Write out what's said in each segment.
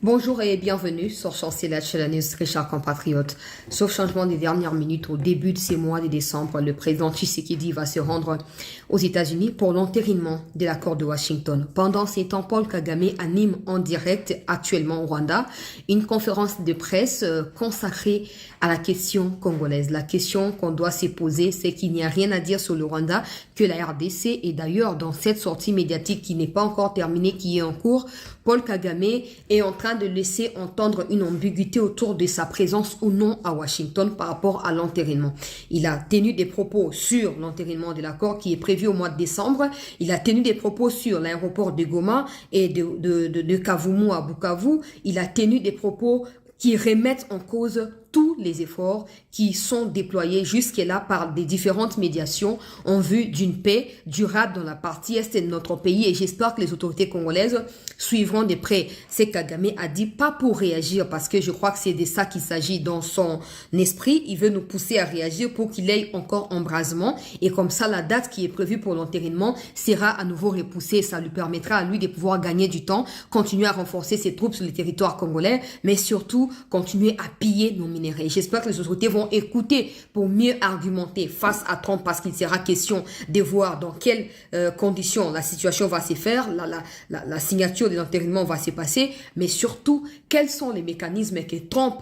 Bonjour et bienvenue sur Chancelier News, très chers compatriotes. Sauf changement des dernières minutes, au début de ces mois de décembre, le président Tshisekedi va se rendre aux États-Unis pour l'entérinement de l'accord de Washington. Pendant ces temps, Paul Kagame anime en direct actuellement au Rwanda une conférence de presse consacrée à la question congolaise. La question qu'on doit se poser, c'est qu'il n'y a rien à dire sur le Rwanda, que la RDC. Et d'ailleurs, dans cette sortie médiatique qui n'est pas encore terminée, qui est en cours, Paul Kagame est en train de laisser entendre une ambiguïté autour de sa présence ou non à Washington par rapport à l'entérinement. Il a tenu des propos sur l'entérinement de l'accord qui est prévu au mois de décembre. Il a tenu des propos sur l'aéroport de Goma et de Kavumu à Bukavu. Il a tenu des propos qui remettent en cause tous les efforts qui sont déployés jusque-là par des différentes médiations en vue d'une paix durable dans la partie est de notre pays. Et j'espère que les autorités congolaises suivront de près ce que Kagame a dit, pas pour réagir, parce que je crois que c'est de ça qu'il s'agit dans son esprit. Il veut nous pousser à réagir pour qu'il ait encore embrasement. Et comme ça, la date qui est prévue pour l'entérinement sera à nouveau repoussée. Ça lui permettra à lui de pouvoir gagner du temps, continuer à renforcer ses troupes sur le territoire congolais, mais surtout continuer à piller nos minéraux. J'espère que les autorités vont écouter pour mieux argumenter face à Trump, parce qu'il sera question de voir dans quelles conditions la situation va se faire, la signature de l'entérinement va se passer, mais surtout quels sont les mécanismes que Trump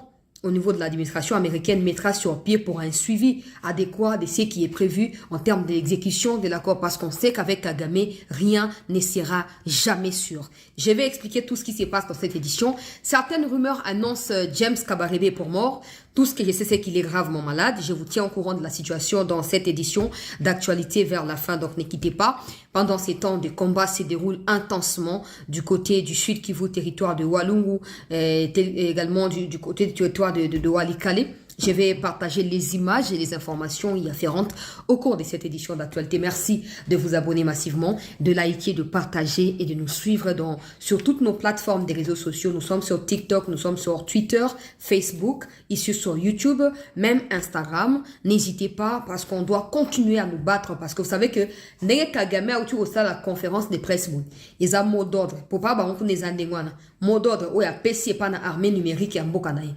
au niveau de l'administration américaine mettra sur pied pour un suivi adéquat de ce qui est prévu en termes d'exécution de l'accord, parce qu'on sait qu'avec Kagame, rien ne sera jamais sûr. Je vais expliquer tout ce qui se passe dans cette édition. Certaines rumeurs annoncent James Kabarebe pour mort. Tout ce que je sais, c'est qu'il est gravement malade. Je vous tiens au courant de la situation dans cette édition d'actualité vers la fin, donc ne quittez pas. Pendant ces temps de combat se déroulent intensement du côté du Sud Kivu, territoire de Walungu, également du côté du territoire de Walikale. Je vais partager les images et les informations y afférentes au cours de cette édition d'actualité. Merci de vous abonner massivement, de liker, de partager et de nous suivre sur toutes nos plateformes des réseaux sociaux. Nous sommes sur TikTok, nous sommes sur Twitter, Facebook, ici sur YouTube, même Instagram. N'hésitez pas, parce qu'on doit continuer à nous battre, parce que vous savez que Nenge Kagame a eu la conférence de presse. Ils ont mot d'ordre. Pour pas qu'on les andengwana. Mot d'ordre, où il y a PC pas na armée numérique et en bokanaï.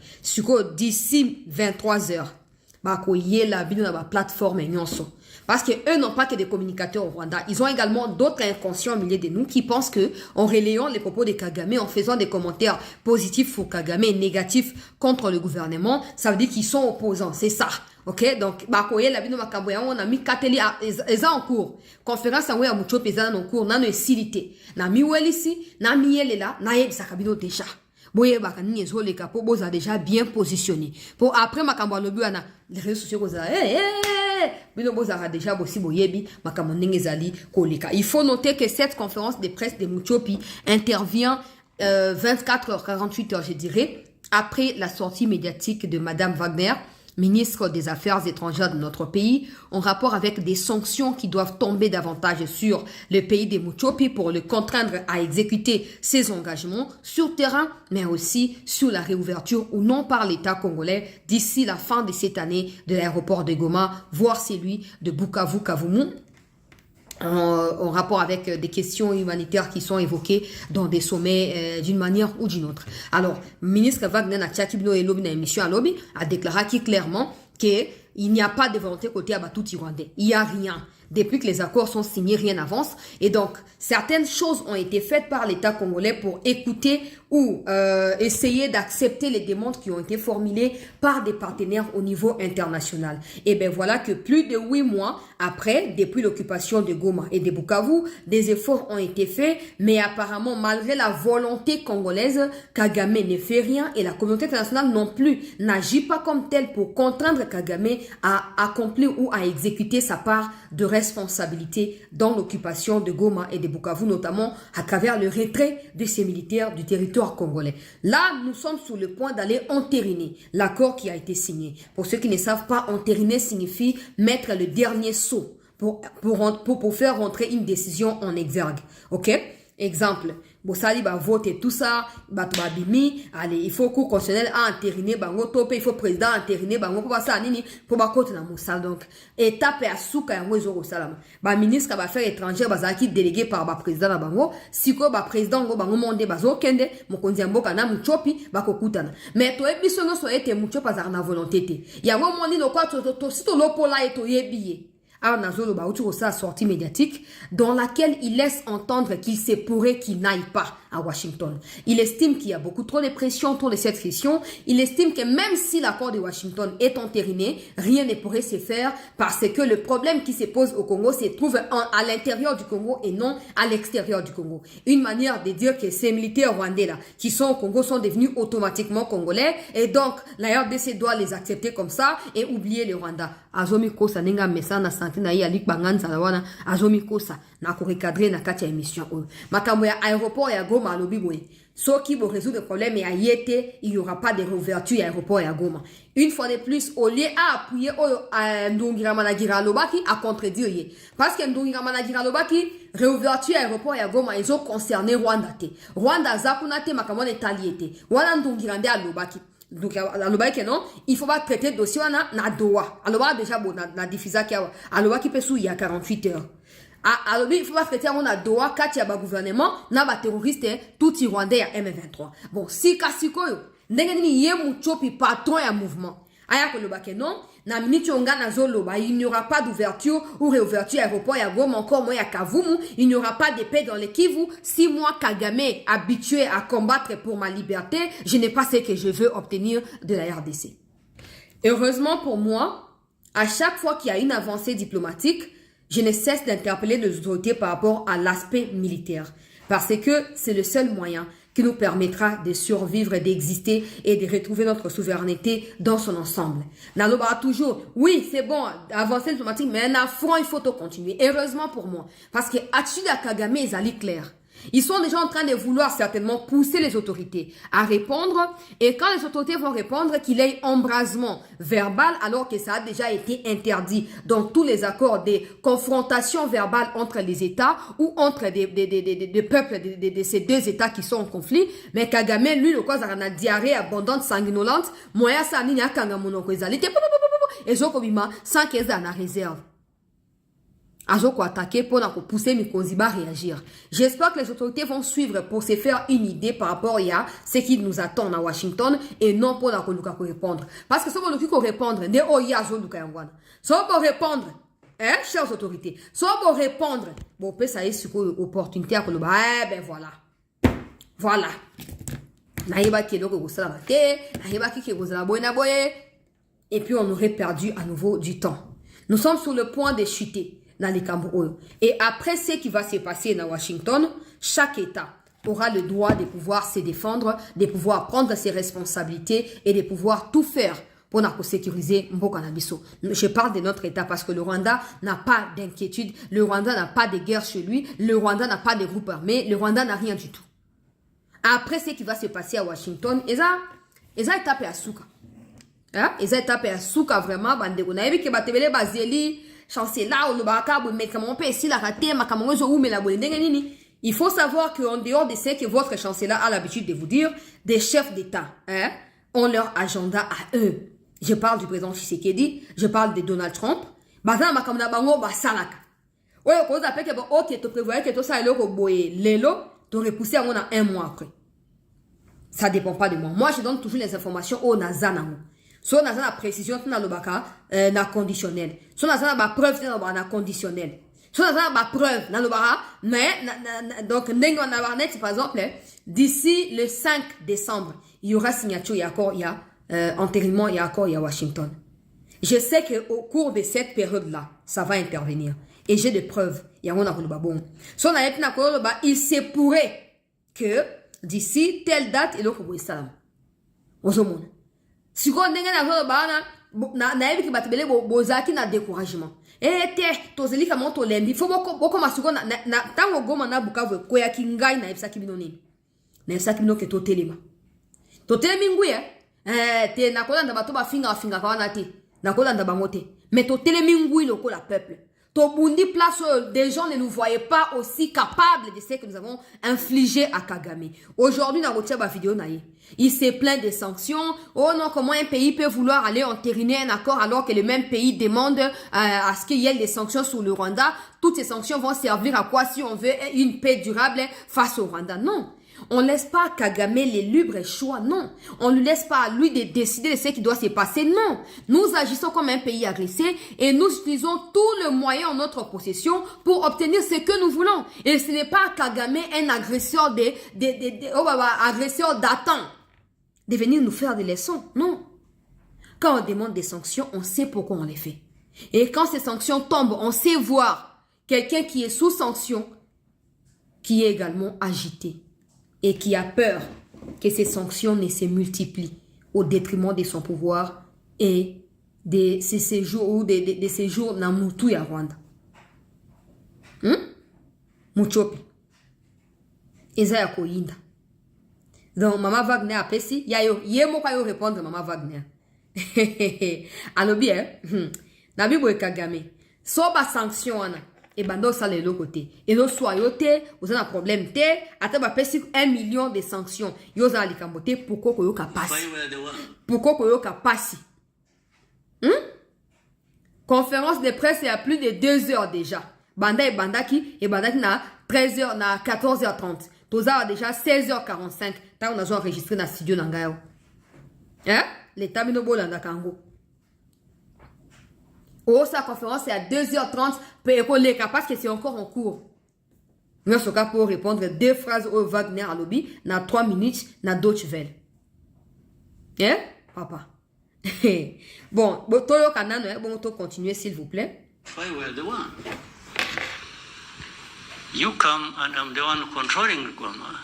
D'ici 23 heures, la plateforme parce que eux n'ont pas que des communicateurs au Rwanda, ils ont également d'autres inconscients au milieu de nous qui pensent que en relayant les propos de Kagame, en faisant des commentaires positifs pour Kagame et négatifs contre le gouvernement, ça veut dire qu'ils sont opposants, c'est ça. Ok, donc on a mis kateli en cours conférence en mucho pesa en cours na no esilité na mi welisi na mi yelela na yebisa kabino déjà boye bakani ezoleka po boza déjà bien positionné pour après makambo lobi ana les réseaux sociaux koza bino boza déjà bossi boyebi makambo ndenge ezali koleka. Il faut noter que cette conférence de presse de Muchopi intervient 24 heures 48 heures je dirais après la sortie médiatique de Madame Wagner, ministre des Affaires étrangères de notre pays, en rapport avec des sanctions qui doivent tomber davantage sur le pays de Muchopi pour le contraindre à exécuter ses engagements sur terrain, mais aussi sur la réouverture ou non par l'État congolais d'ici la fin de cette année de l'aéroport de Goma, voire celui de Bukavu-Kavumu, en rapport avec des questions humanitaires qui sont évoquées dans des sommets d'une manière ou d'une autre. Alors, ministre Wagner Natchakibno et Lobi na émission à Lobi a déclaré clairement qu'il n'y a pas de volonté côté Abatouti rwandais. Il n'y a rien. Depuis que les accords sont signés, rien n'avance. Et donc, certaines choses ont été faites par l'État congolais pour écouter ou essayer d'accepter les demandes qui ont été formulées par des partenaires au niveau international. Et bien voilà que plus de 8 mois après, depuis l'occupation de Goma et de Bukavu, des efforts ont été faits, mais apparemment, malgré la volonté congolaise, Kagame ne fait rien et la communauté internationale non plus n'agit pas comme telle pour contraindre Kagame à accomplir ou à exécuter sa part de responsabilité dans l'occupation de Goma et de Bukavu, notamment à travers le retrait de ces militaires du territoire congolais. Là, nous sommes sur le point d'aller entériner l'accord qui a été signé. Pour ceux qui ne savent pas, entériner signifie mettre le dernier saut pour faire rentrer une décision en exergue. Ok? Exemple, Bosali va voter tout ça, bato babimi, allez, il faut cour constitutionnel a entériné bango tope, il faut président entériné bango pour ça nini pour ba côté na moussa donc étape à souka yango ezoko salama. Ba ministre ka ba affaires étrangères bazaki délégué par ba président na bango, siko ba président ngo bango monde bazo kende mokonzi ya mboka na muchopi ba kokutana. Mais to ebiso no so ete muchopa za na volonté te. Yango moni no kwa to sito lopola eto yebiye. Nazolo Baoutou sa sortie médiatique dans laquelle il laisse entendre qu'il se pourrait qu'il n'aille pas à Washington. Il estime qu'il y a beaucoup trop de pression autour de cette question. Il estime que même si l'accord de Washington est entériné, rien ne pourrait se faire parce que le problème qui se pose au Congo se trouve à l'intérieur du Congo et non à l'extérieur du Congo. Une manière de dire que ces militaires rwandais là qui sont au Congo sont devenus automatiquement congolais et donc la RDC doit les accepter comme ça et oublier le Rwanda. Azomi Kosa nenga mesana santé na yalik banganza la wana azomi Kosa na ko recadrer na kati ya émission oyo. Makambo ya aéroport ya Goma alobi boye. Soki bo résoudre le problème et à yete, il y aura pas de réouverture à aéroport ya Goma. Une fois de plus, au lieu à appuyer Ndongira Managira Lobaki à contredire ye. Parce que Ndongira Managira Lobaki réouverture à aéroport ya Goma ils ont concerné Rwanda te. Rwanda zakunate makambo etaliete. Wana Ndongira nde Lobaki. Donc alobaki non il faut pas traiter dossier na Doha aloba déjà bon na diffusa kia alobaki pesu il y a 48 heures alobi il faut pas traiter na Doha kati ya ba gouvernement na ba terroriste tout Rwandais ya M23 bon si kasikoyo ndenge nini ye muchopi patron ya mouvement aya kolobaki non na minute onga na zoloba il n'y aura pas d'ouverture ou réouverture aéroport ya Goma encore moins ya Kavumu il n'y aura pas de paix dans le Kivu si moi Kagame habitué à combattre pour ma liberté je n'ai pas ce que je veux obtenir de la RDC. Heureusement pour moi à chaque fois qu'il y a une avancée diplomatique je ne cesse d'interpeller les autorités par rapport à l'aspect militaire parce que c'est le seul moyen qui nous permettra de survivre, d'exister et de retrouver notre souveraineté dans son ensemble. Naloba toujours, oui, c'est bon, avancer diplomatique, mais un affront, il faut continuer. Heureusement pour moi, parce que attitude à Kagame, ils allaient clair. Ils sont déjà en train de vouloir certainement pousser les autorités à répondre. Et quand les autorités vont répondre, qu'il y ait embrasement verbal alors que ça a déjà été interdit dans tous les accords des confrontations verbales entre les États ou entre des peuples de ces deux États qui sont en conflit. Mais Kagame, lui, le cause a une diarrhée abondante, sanguinolente. Moya sa nini a kangamonoko ezalite. Et Zokobima, sans qu'ils aient en réserve. Azoko attaquer pour pousser Mikonziba à réagir. J'espère que les autorités vont suivre pour se faire une idée par rapport à ce qui nous attend à Washington et non pour répondre. Parce que si on veut répondre, ne oya zoluka yangwana. Si on veut répondre, chères autorités, si on veut répondre, bon, peut ça y est sur l'opportunité à Koloba. Ben voilà. Voilà. Naïba qui est donc au salabate, naïba qui est au salaboye, et puis on aurait perdu à nouveau du temps. Nous sommes sur le point de chuter. Dans les Cameroun. Et après ce qui va se passer à Washington, chaque État aura le droit de pouvoir se défendre, de pouvoir prendre ses responsabilités et de pouvoir tout faire pour sécuriser Mboka Nabiso. Je parle de notre État parce que le Rwanda n'a pas d'inquiétude, le Rwanda n'a pas de guerre chez lui, le Rwanda n'a pas de groupe armé, le Rwanda n'a rien du tout. Après ce qui va se passer à Washington, ils ont tapé à Souka. Ils ont tapé à Souka vraiment, bandeko na yebi ke batebele bazeli chancelier ou le bakabo mais comment on peut essayer la rater makamon zo ou mais la bonne nini. Il faut savoir qu'en dehors de ce que votre chancelier a l'habitude de vous dire, des chefs d'État ont leur agenda à eux. Je parle du président Tshisekedi, je parle de Donald Trump. Bazana makamona bango basalaka. Oyo ko za peke ba OK to prévoyez que to ça eloko boye lelo to repousser on a un mois après. Ça dépend pas de moi. Moi je donne toujours les informations au Nazanamo. So na la précision na lobaka na conditionnel. So na ba preuve na conditionnel. So na ba preuve na lobaka mais donc ndengo na barnet par exemple d'ici le 5 décembre, il y aura signature et accord il y a entérinement et accord il y a Washington. Je sais que au cours de cette période là, ça va intervenir et j'ai des preuves. Il y a on a bon. So na yetna ko il se pourrait que d'ici telle date il faut salam. Ozomona. Si on ndenge na zo bana na yebi ki batebele bozaki na découragement te tozeli kama to lembi faut boko masuko na tango Goma na Bukavu ko ya kingai na yebisa kibino nini na yebisa kibino ke to telema nguye te na kolanda bato ba finga kwa na te na kolanda bango te mais to telemi ngui lokola peuple Tobundi place, des gens ne nous voyaient pas aussi capables de ce que nous avons infligé à Kagame. Aujourd'hui, on a retiré ma vidéo. Il s'est plaint des sanctions. Oh non, comment un pays peut vouloir aller entériner un accord alors que le même pays demande à ce qu'il y ait des sanctions sur le Rwanda. Toutes ces sanctions vont servir à quoi si on veut une paix durable face au Rwanda? Non. On ne laisse pas Kagame les libres choix, non. On ne laisse pas à lui de décider de ce qui doit se passer, non. Nous agissons comme un pays agressé et nous utilisons tous les moyens en notre possession pour obtenir ce que nous voulons. Et ce n'est pas Kagame un agresseur agresseur datant de venir nous faire des leçons, non. Quand on demande des sanctions, on sait pourquoi on les fait. Et quand ces sanctions tombent, on sait voir quelqu'un qui est sous sanction, qui est également agité. Et qui a peur que ces sanctions ne se multiplient au détriment de son pouvoir et de ses séjours ou de séjours dans Moutou et Rwanda. Mouchopi. Eza Koyinda. Donc, Maman Wagner a pesi, yemo kwa yo répondre Maman Wagner. Alobi, Nabi Boy Kagame. Soba sanction ana. Et bando ça les l'autre côté. Et nos soyoté, vous avez un problème té, ate ba pesi 1 million de sanctions. Yo za likambote pourquoi ko yo kapasi. Pourquoi ko yo kapasi. Conférence de presse il y a plus de 2 heures déjà. Banda et bandaki na 13h na 14h30. Toza déjà 16h45. Tant on a enregistré dans studio nangayo. L'état mino bolanda kango. Oh, sa conférence est à 2h30 parce que c'est encore en cours. Nous sommes cas pour répondre 2 phrases au Wagner à lobby, dans 3 minutes, dans Deutsche Welle. Papa? Bon, tout le canal, bon, on continuer s'il vous plaît. If I were the one, you come and I'm the one controlling Goma.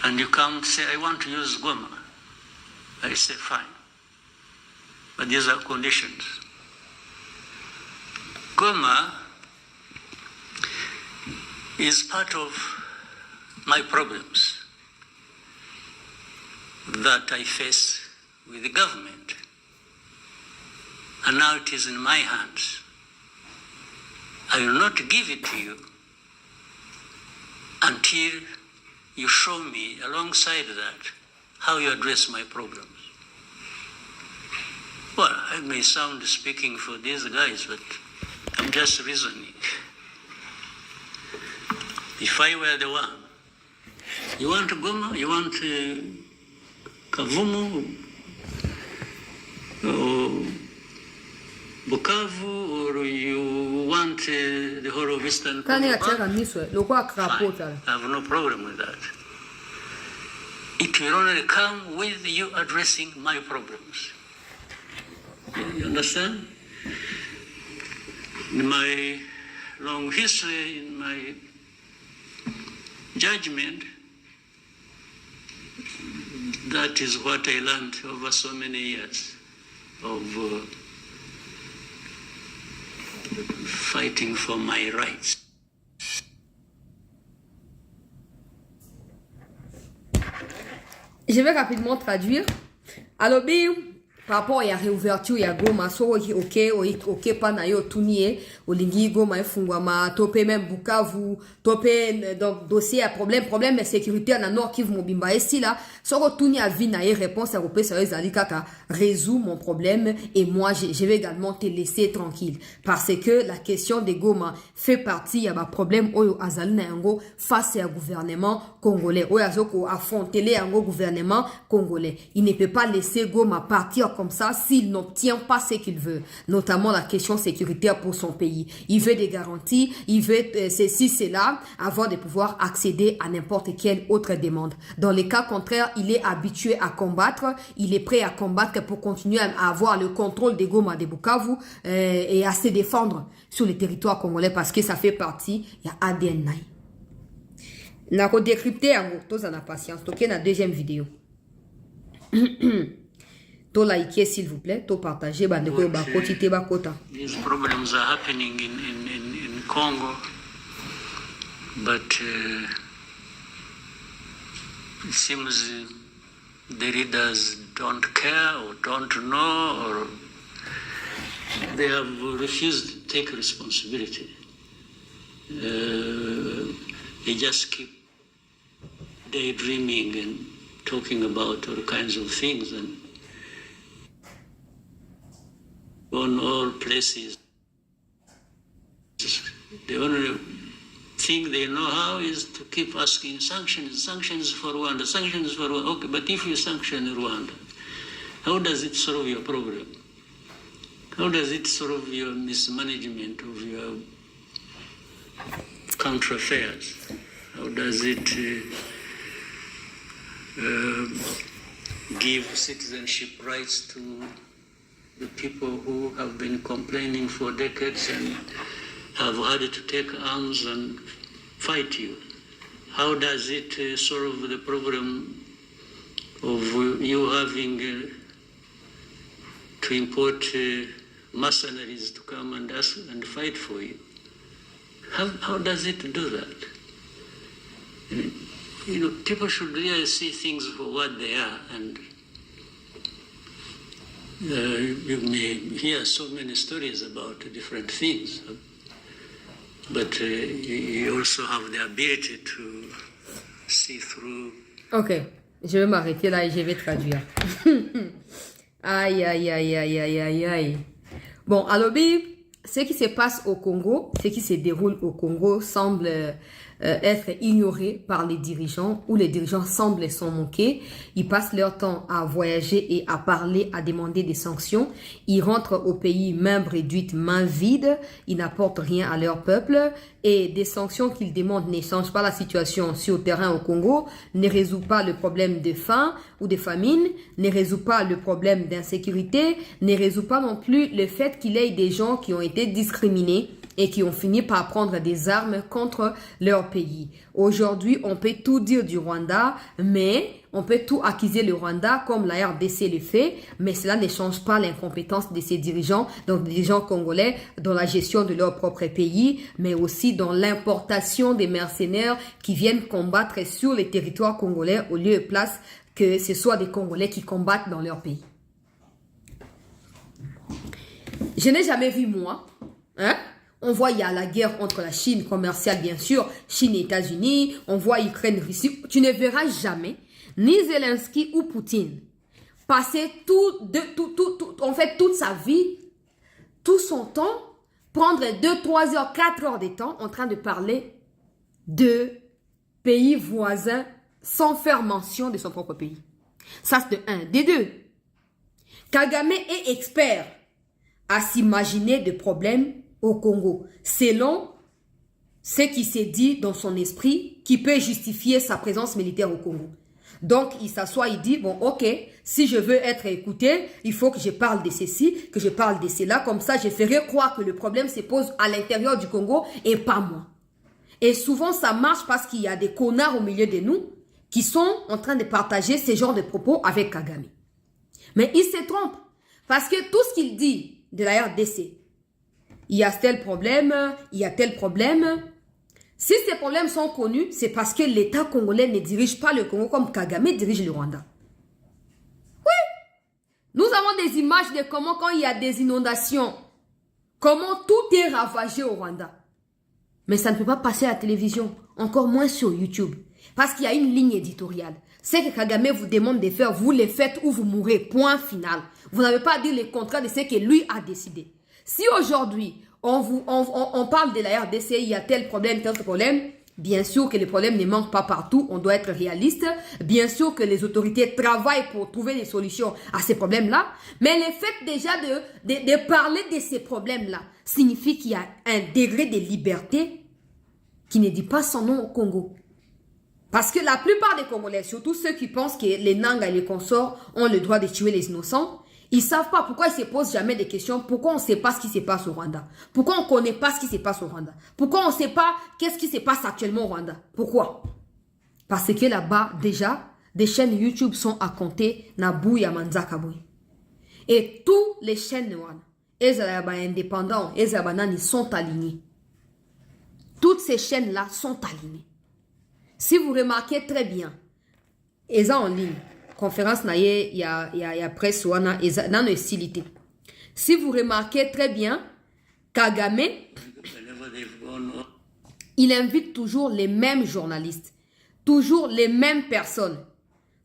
And you come say, I want to use Goma. I say, fine. But these are conditions. Goma is part of my problems that I face with the government. And now it is in my hands. I will not give it to you until you show me, alongside that, how you address my problems. Well, I may sound speaking for these guys, but I'm just reasoning. If I were the one, you want Goma, you want Kavumu, or Bukavu, or you want the whole of Eastern Congo? I have no problem with that. It will only come with you addressing my problems. You understand? In my long history, in my judgment, that is what I learned over so many years of fighting for my rights. Je vais rapidement traduire. Alors, par rapport à la réouverture, il y a Goma, so ok, pas na yo tunie, olingi Goma efungwama, topé même Bukavu, topé donc dossier à problème de sécurité na Nord Kivu mobimba ici là, so tunie a vina et réponse à repé ça ezali kaka résout mon problème et moi je vais également te laisser tranquille parce que la question de Goma fait partie ya ba problème oyo azali na yango face au gouvernement congolais, oyo azoko affronter le yango gouvernement congolais. Il ne peut pas laisser Goma partir comme ça s'il n'obtient pas ce qu'il veut, notamment la question sécuritaire pour son pays. Il veut des garanties, il veut ceci, cela, avant de pouvoir accéder à n'importe quelle autre demande. Dans les cas contraires, il est habitué à combattre, il est prêt à combattre pour continuer à avoir le contrôle des Goma de Bukavu et à se défendre sur le territoire congolais parce que ça fait partie, il y a ADN naï. Nako décrypter en gros, tous en a patience, toqué dans la deuxième vidéo. To liker s'il vous plaît, to partager bandeko ba kotite ba kota. These problems are happening in Congo, but it seems the leaders don't care or don't know, or they have refused to take responsibility. They just keep daydreaming and talking about all kinds of things and on all places. The only thing they know how is to keep asking sanctions for Rwanda, sanctions for Rwanda. Okay, but if you sanction Rwanda, how does it solve your problem? How does it solve your mismanagement of your country affairs? How does it give citizenship rights to the people who have been complaining for decades and have had to take arms and fight you? How does it solve the problem of you having to import mercenaries to come and fight for you? How does it do that? You know, people should really see things for what they are, and you may hear so many stories about different things, but you also have the ability to see through. Ok, je vais m'arrêter là et je vais traduire. Aïe, aïe, aïe, aïe, aïe, aïe, aïe. Bon, alors, ce qui se passe au Congo, ce qui se déroule au Congo semble être ignoré par les dirigeants, ou les dirigeants semblent s'en moquer. Ils passent leur temps à voyager et à parler, à demander des sanctions. Ils rentrent au pays main réduite, main vide. Ils n'apportent rien à leur peuple. Et des sanctions qu'ils demandent ne changent pas la situation sur le terrain au Congo, ne résout pas le problème de faim ou de famine, ne résout pas le problème d'insécurité, ne résout pas non plus le fait qu'il y ait des gens qui ont été discriminés et qui ont fini par prendre des armes contre leur pays. Aujourd'hui, on peut tout dire du Rwanda, mais on peut tout accuser le Rwanda comme la RDC le fait, mais cela ne change pas l'incompétence de ces dirigeants, donc des dirigeants congolais, dans la gestion de leur propre pays, mais aussi dans l'importation des mercenaires qui viennent combattre sur les territoires congolais au lieu et place que ce soit des Congolais qui combattent dans leur pays. Je n'ai jamais vu moi, on voit il y a la guerre entre la Chine commerciale, bien sûr, Chine et États-Unis, on voit Ukraine, Russie. Tu ne verras jamais ni Zelensky ou Poutine passer toute sa vie, tout son temps, prendre 2, 3 heures, 4 heures de temps en train de parler de pays voisins sans faire mention de son propre pays. Ça, c'est de un. De deux, Kagame est expert à s'imaginer des problèmes au Congo, selon ce qui s'est dit dans son esprit qui peut justifier sa présence militaire au Congo. Donc, il s'assoit, il dit, bon, ok, si je veux être écouté, il faut que je parle de ceci, que je parle de cela, comme ça, je ferai croire que le problème se pose à l'intérieur du Congo et pas moi. Et souvent, ça marche parce qu'il y a des connards au milieu de nous qui sont en train de partager ce genre de propos avec Kagame. Mais il se trompe, parce que tout ce qu'il dit de la RDC, il y a tel problème, il y a tel problème. Si ces problèmes sont connus, c'est parce que l'État congolais ne dirige pas le Congo comme Kagame dirige le Rwanda. Oui, nous avons des images de comment quand il y a des inondations, comment tout est ravagé au Rwanda. Mais ça ne peut pas passer à la télévision, encore moins sur YouTube, parce qu'il y a une ligne éditoriale. Ce que Kagame vous demande de faire, vous le faites ou vous mourrez, point final. Vous n'avez pas à dire le contraire de ce que lui a décidé. Si aujourd'hui, on parle de la RDC, il y a tel problème, bien sûr que les problèmes ne manquent pas partout, on doit être réaliste. Bien sûr que les autorités travaillent pour trouver des solutions à ces problèmes-là. Mais le fait déjà de parler de ces problèmes-là signifie qu'il y a un degré de liberté qui ne dit pas son nom au Congo. Parce que la plupart des Congolais, surtout ceux qui pensent que les Nanga et les consorts ont le droit de tuer les innocents, ils ne savent pas pourquoi ils ne se posent jamais des questions. Pourquoi on ne sait pas ce qui se passe au Rwanda? Pourquoi on ne connaît pas ce qui se passe au Rwanda? Pourquoi on ne sait pas qu'est-ce qui se passe actuellement au Rwanda? Pourquoi? Parce que là-bas, déjà, des chaînes YouTube sont à compter Nabou Yamanzakaboui. Et tous les chaînes indépendants, ils sont alignés. Toutes ces chaînes-là sont alignées. Si vous remarquez très bien, ils sont en ligne. Conférence il y a presse wana dans nos stilités. Si vous remarquez très bien, Kagame, il invite toujours les mêmes journalistes, toujours les mêmes personnes,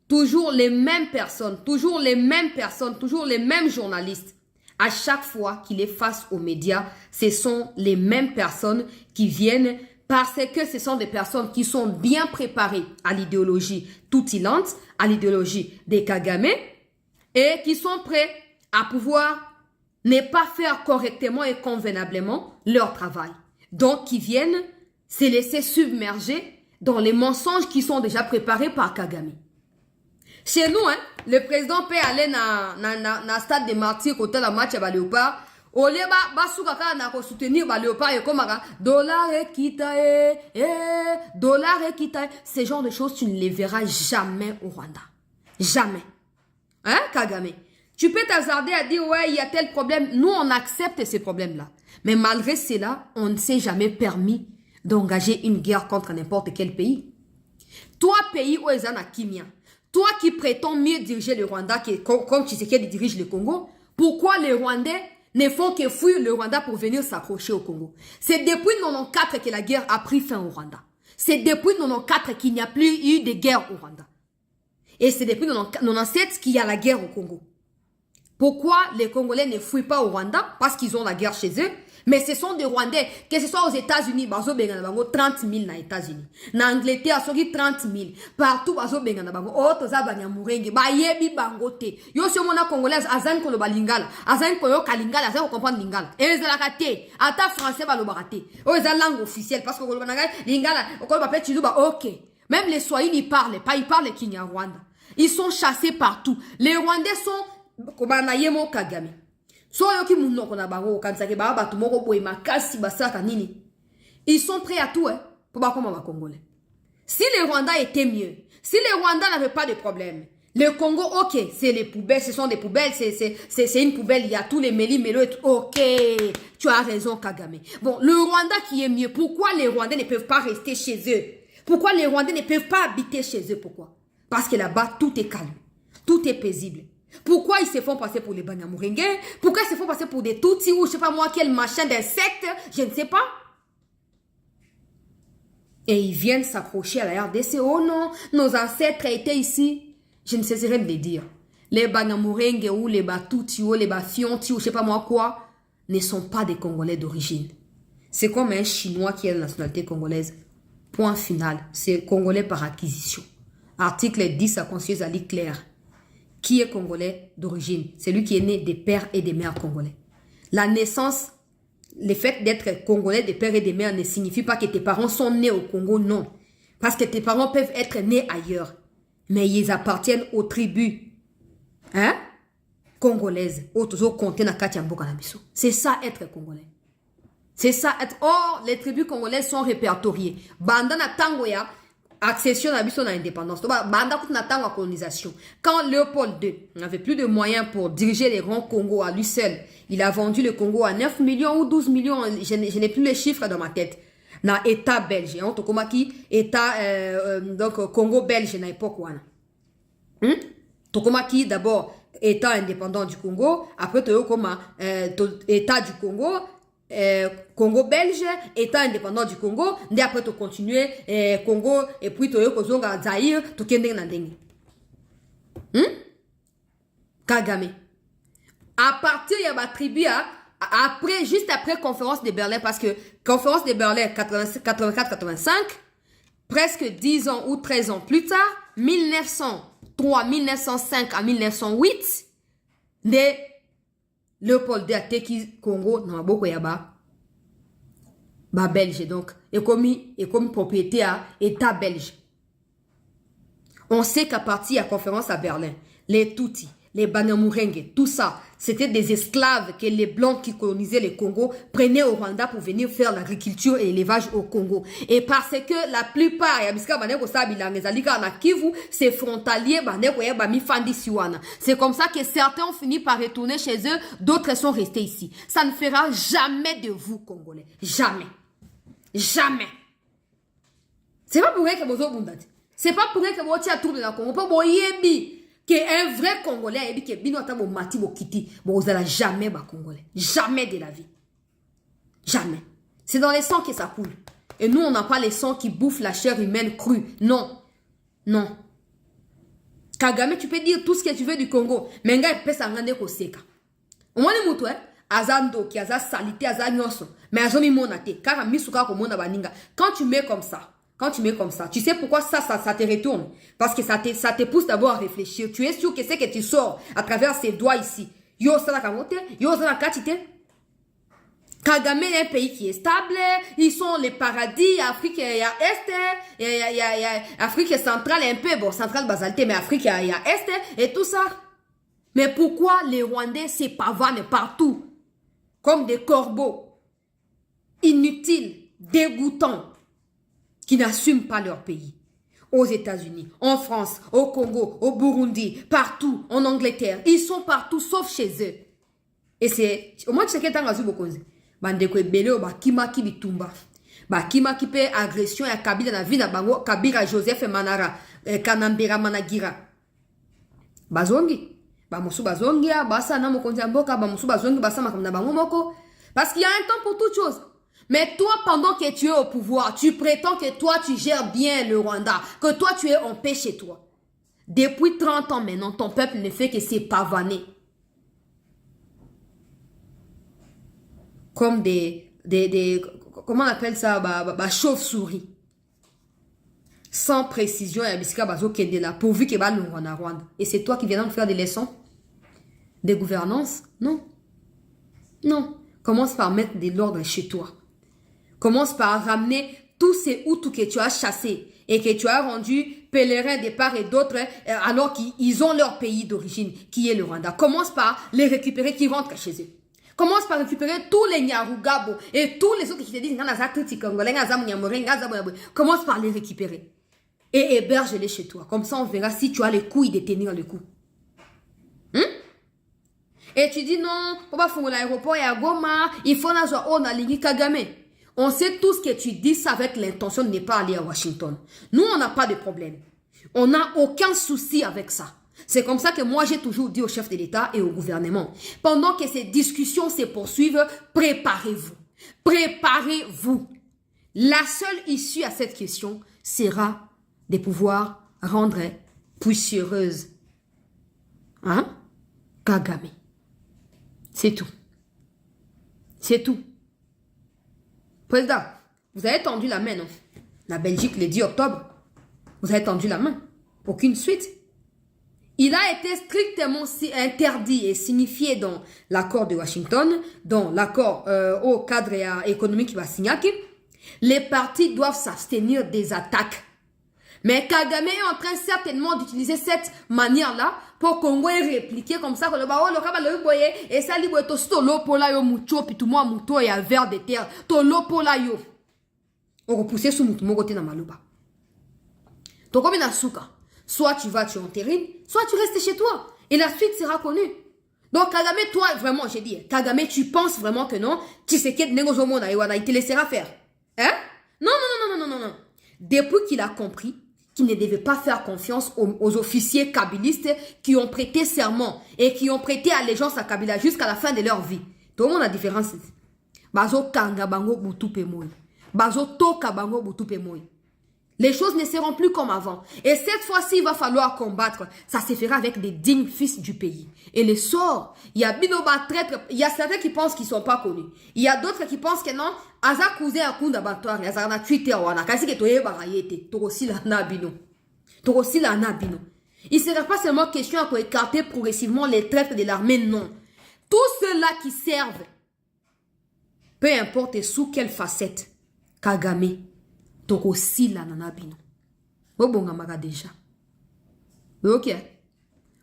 toujours les mêmes personnes, toujours les mêmes personnes, toujours les mêmes journalistes. À chaque fois qu'il est face aux médias, ce sont les mêmes personnes qui viennent parce que ce sont des personnes qui sont bien préparées à l'idéologie toutilante, à l'idéologie des Kagame et qui sont prêts à pouvoir ne pas faire correctement et convenablement leur travail. Donc, qui viennent se laisser submerger dans les mensonges qui sont déjà préparés par Kagame. Chez nous, hein, le président peut aller dans stade de martyrs côté la match à Léopard. Au lieu de soutenir Léopard et comme dollar et kita dollar et kita. Ces genres de choses, tu ne les verras jamais au Rwanda. Jamais. Hein, Kagame? Tu peux t'hasarder à dire, ouais, il y a tel problème. Nous, on accepte ces problèmes-là. Mais malgré cela, on ne s'est jamais permis d'engager une guerre contre n'importe quel pays. Toi, pays où ils en a Kimia, toi qui prétends mieux diriger le Rwanda comme Tshisekedi dirige le Congo, pourquoi les Rwandais ne font que fuir le Rwanda pour venir s'accrocher au Congo? C'est depuis 1994 que la guerre a pris fin au Rwanda. C'est depuis 1994 qu'il n'y a plus eu de guerre au Rwanda. Et c'est depuis 1997 qu'il y a la guerre au Congo. Pourquoi les Congolais ne fuient pas au Rwanda? Parce qu'ils ont la guerre chez eux. Mais ce sont des Rwandais, que ce soit aux États-Unis, 30 000 aux États-Unis. En Angleterre, 30 000. Partout, oh, toza banyamurenge, bayebi bangote. Yo se mona congolaise, azan ko lo balingala, azan ko yo kalingala, azan ko comprendre lingala. Et la kate, ata français ba lo barate. Oh, c'est la langue officielle parce que lo bananga lingala, ko ba petit OK. Même les Swahili ils parlent Kinyarwanda. Ils sont chassés partout. Les Rwandais sont Kobanayemo Kagame. Ils sont prêts à tout, hein, pour Congolais. Si les Rwandais étaient mieux, si les Rwandais n'avaient pas de problème, le Congo, ok, c'est les poubelles, ce sont des poubelles, c'est une poubelle, il y a tous les méli-mélo et tout. Ok, tu as raison, Kagame. Bon, le Rwanda qui est mieux, pourquoi les Rwandais ne peuvent pas rester chez eux? Pourquoi les Rwandais ne peuvent pas habiter chez eux? Pourquoi? Parce que là-bas, tout est calme, tout est paisible. Pourquoi ils se font passer pour les Banyamulenge? Pourquoi ils se font passer pour des Tutsis ou je sais pas moi quel machin d'insectes? Je ne sais pas. Et ils viennent s'accrocher à la RDC. Oh non, nos ancêtres étaient ici. Je ne cesserai de les dire. Les Banyamulenge ou les Batutsi ou les Bafionti ou je sais pas moi quoi ne sont pas des Congolais d'origine. C'est comme un Chinois qui a la nationalité congolaise. Point final. C'est Congolais par acquisition. Article 10 à Conscience Ali clair. Qui est Congolais d'origine? C'est lui qui est né des pères et des mères congolais. La naissance, le fait d'être Congolais des pères et des mères ne signifie pas que tes parents sont nés au Congo, non. Parce que tes parents peuvent être nés ailleurs. Mais ils appartiennent aux tribus congolaises. C'est ça être Congolais. C'est ça être... Oh, les tribus congolaises sont répertoriées. Bandana Tangoya... accession à l'indépendance. Colonisation. Quand Léopold II n'avait plus de moyens pour diriger les grands Congo à lui seul, il a vendu le Congo à 9 millions ou 12 millions, je n'ai plus les chiffres dans ma tête. Dans l'État belge, État donc Congo belge à l'époque. Tokomaki d'abord État indépendant du Congo, après Tokoma État du Congo. Congo belge, État indépendant du Congo, et après tu continuer Congo et puis tu kozonga Zaïre, tu kende na ndenge. Kagame. À partir il y a ma tribu après juste après conférence de Berlin parce que conférence de Berlin 84-85 presque 10 ans ou 13 ans plus tard 1903 1905 à 1908 des Léopold II Ateki Congo na maboko ya ba belge donc et comme propriété à État belge. On sait qu'à partir de la conférence à Berlin, les Tutsis, les Banyamulenge, tout ça, c'était des esclaves que les Blancs qui colonisaient le Congo prenaient au Rwanda pour venir faire l'agriculture et l'élevage au Congo. Et parce que la plupart, c'est frontalier, c'est comme ça que certains ont fini par retourner chez eux, d'autres sont restés ici. Ça ne fera jamais de vous, Congolais. Jamais. Jamais. C'est pas pour rien que vous avez c'est pas pour rien que vous avez tourné dans le Congo. Pas pour yebi. Que un vrai Congolais a dit que bino tabo mati bo kiti, bon vous allez jamais ba Congolais, jamais de la vie, jamais. C'est dans les sangs que ça coule. Et nous on n'a pas les sangs qui bouffent la chair humaine crue, non, non. Kagame tu peux dire tout ce que tu veux du Congo, mais nga peut s'engager ko seka. Au moins les moutoué, azando qui aza salité aza nyoso, mais azomi monate, car misuka ko mona baninga. Quand tu mets comme ça. Tu sais pourquoi ça te retourne? Parce que ça te pousse d'abord à réfléchir. Tu es sûr que c'est que tu sors à travers ces doigts ici. Yo, ça la kamote, yo, ça la katite. Kagame est un pays qui est stable. Ils sont les paradis. Afrique, il y a Est. Il y a Afrique centrale un peu. Bon, centrale basalte, mais Afrique, il y a Est et tout ça. Mais pourquoi les Rwandais se pavanent partout? Comme des corbeaux. Inutiles, dégoûtants. Qui n'assument pas leur pays. Aux États-Unis, en France, au Congo, au Burundi, partout, en Angleterre. Ils sont partout, sauf chez eux. Et c'est... Au moins, tu sais qu'il y a un gazou bokonzi. Bandeko ebele o bakima ki bitumba. Bakima ki pe agression ya Kabila na vie na bango, Kabila Joseph Manara, Kanambera Managira. Bazongi. Bamosu bazongi ya, basa na mokonzi ya mboka, bamosu bazongi, basa makamna bango moko. Parce qu'il y a un temps pour toute chose. Mais toi, pendant que tu es au pouvoir, tu prétends que toi, tu gères bien le Rwanda, que toi, tu es en paix chez toi. Depuis 30 ans maintenant, ton peuple ne fait que se pavaner. Comme comment on appelle ça, chauve-souris. Sans précision, il y a là, pourvu que le Rwanda. Et c'est toi qui viens nous faire des leçons? Des gouvernances? Non. Non. Commence par mettre de l'ordre chez toi. Commence par ramener tous ces Hutus que tu as chassés et que tu as rendus pèlerins de part et d'autre alors qu'ils ont leur pays d'origine qui est le Rwanda. Commence par les récupérer qui rentrent chez eux. Commence par récupérer tous les Nyarugabo et tous les autres qui te disent commence par les récupérer et héberge-les chez toi. Comme ça on verra si tu as les couilles de tenir le coup. Et tu dis non, on va faire l'aéroport à Goma, il faut on a l'Igui Kagame. On sait tout ce que tu dis ça avec l'intention de ne pas aller à Washington. Nous, on n'a pas de problème. On n'a aucun souci avec ça. C'est comme ça que moi, j'ai toujours dit au chef de l'État et au gouvernement. Pendant que ces discussions se poursuivent, préparez-vous. Préparez-vous. La seule issue à cette question sera de pouvoir rendre poussiéreuse. Kagame. C'est tout. C'est tout. Président, vous avez tendu la main, non? La Belgique, le 10 octobre, vous avez tendu la main. Aucune suite. Il a été strictement interdit et signifié dans l'accord de Washington, dans l'accord au cadre économique qui va signer. Les partis doivent s'abstenir des attaques. Mais Kagame est en train certainement d'utiliser cette manière-là pour Congo répliquer comme ça. Et ça, il y a to lopola yo mucho, puis tout moi muto et vers de terre. To lopola yo. On repousse sous muto mogote na maluba. To comme na souka. Soit tu vas, tu entérines, soit tu restes chez toi. Et la suite sera connue. Donc Kagame, toi, vraiment, j'ai dit, Kagame, tu penses vraiment que non? Tu sais qu'il te laissera faire. Hein? Non. Depuis qu'il a compris qu'il ne devait pas faire confiance aux officiers kabylistes qui ont prêté serment et qui ont prêté allégeance à Kabila jusqu'à la fin de leur vie. Tout le monde a différence. Bazo kanga bango butu pe moi. Bazo toka bango butu pe moi. Les choses ne seront plus comme avant. Et cette fois-ci, il va falloir combattre. Ça se fera avec des dignes fils du pays. Et les sorts, il y a binoba traître. Il y a certains qui pensent qu'ils ne sont pas connus. Il y a d'autres qui pensent que non. Aza cousin à coup d'abattoir. Il y a Twitter. Il ne sera pas seulement question à écarter progressivement les traîtres de l'armée. Non. Tous ceux-là qui servent, peu importe sous quelle facette, Kagame, toko sila na nabino. Obonga maga déjà. Ok.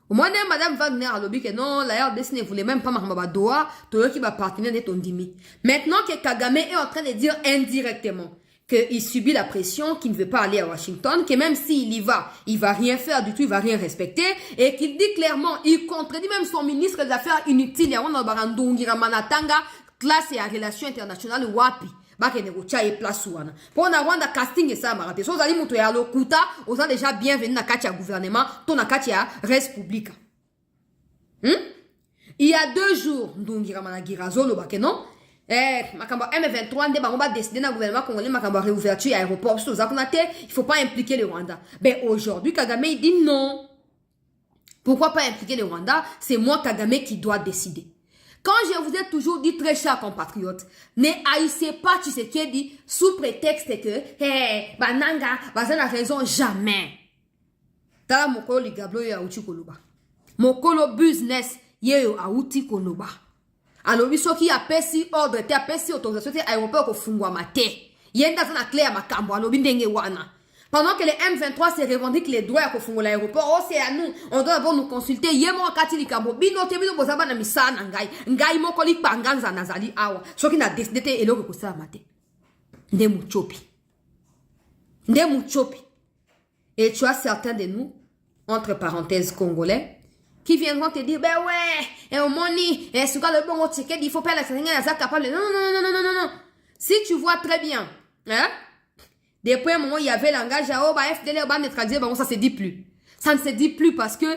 Au moins, Madame Wagner a lobby que non, la RDC ne voulait même pas marmaba doa, toi qui va partenaire de ton dimi. Maintenant que Kagame est en train de dire indirectement qu'il subit la pression, qu'il ne veut pas aller à Washington, que même s'il y va, il va rien faire du tout, il va rien respecter, et qu'il dit clairement, il contredit même son ministre des Affaires inutiles, classe et à relations internationales, wapi. bakende ko chaye place wana pour na Rwanda casting ça marate so zali muto ya lokuta oza déjà bienvenue na kati ya gouvernement to na kati ya Respublica. Il y a 2 jours ndungira managira zolo bakeno makambo M23 nde bango ba décider na gouvernement congolais makambo réouverture à aéroport so za kuna te il faut pas impliquer le Rwanda. Ben aujourd'hui Kagame il dit non. Pourquoi pas impliquer le Rwanda? C'est moi Kagame qui doit décider. Quand je vous ai toujours dit, très chers compatriotes, ne haïssez pas Tshisekedi sous prétexte que, bananga, baza na raison, jamais. Tala mokolo ligablo ya uchi koloba. Mokolo business yeyo auti koloba. Alobi soki apesi ordre te apesi autorisation te aéroport ko fungwa mate. Yenda za na clé ya makambo alobi ndenge wana. Pendant que les M23 se revendiquent les droits à Kofungo l'aéroport, oh c'est à nous, on doit d'abord nous consulter. Yemo akati likambo, bino te bino bozaba na misana ngai, ngai moko li panganza nazali awa. Soki na décidé te eloko ko sa mate. Nde muchopi. Nde muchopi. Et tu as certains de nous, entre parenthèses congolais, qui viendront te dire, ben ouais, et au moni, et ce cas le bon ticket, il faut pas la capable. Non, non, non, non, non, non, non. Si tu vois très bien, hein? Depuis un moment, il y avait langage à FDL, ça se dit plus. Ça ne se dit plus parce que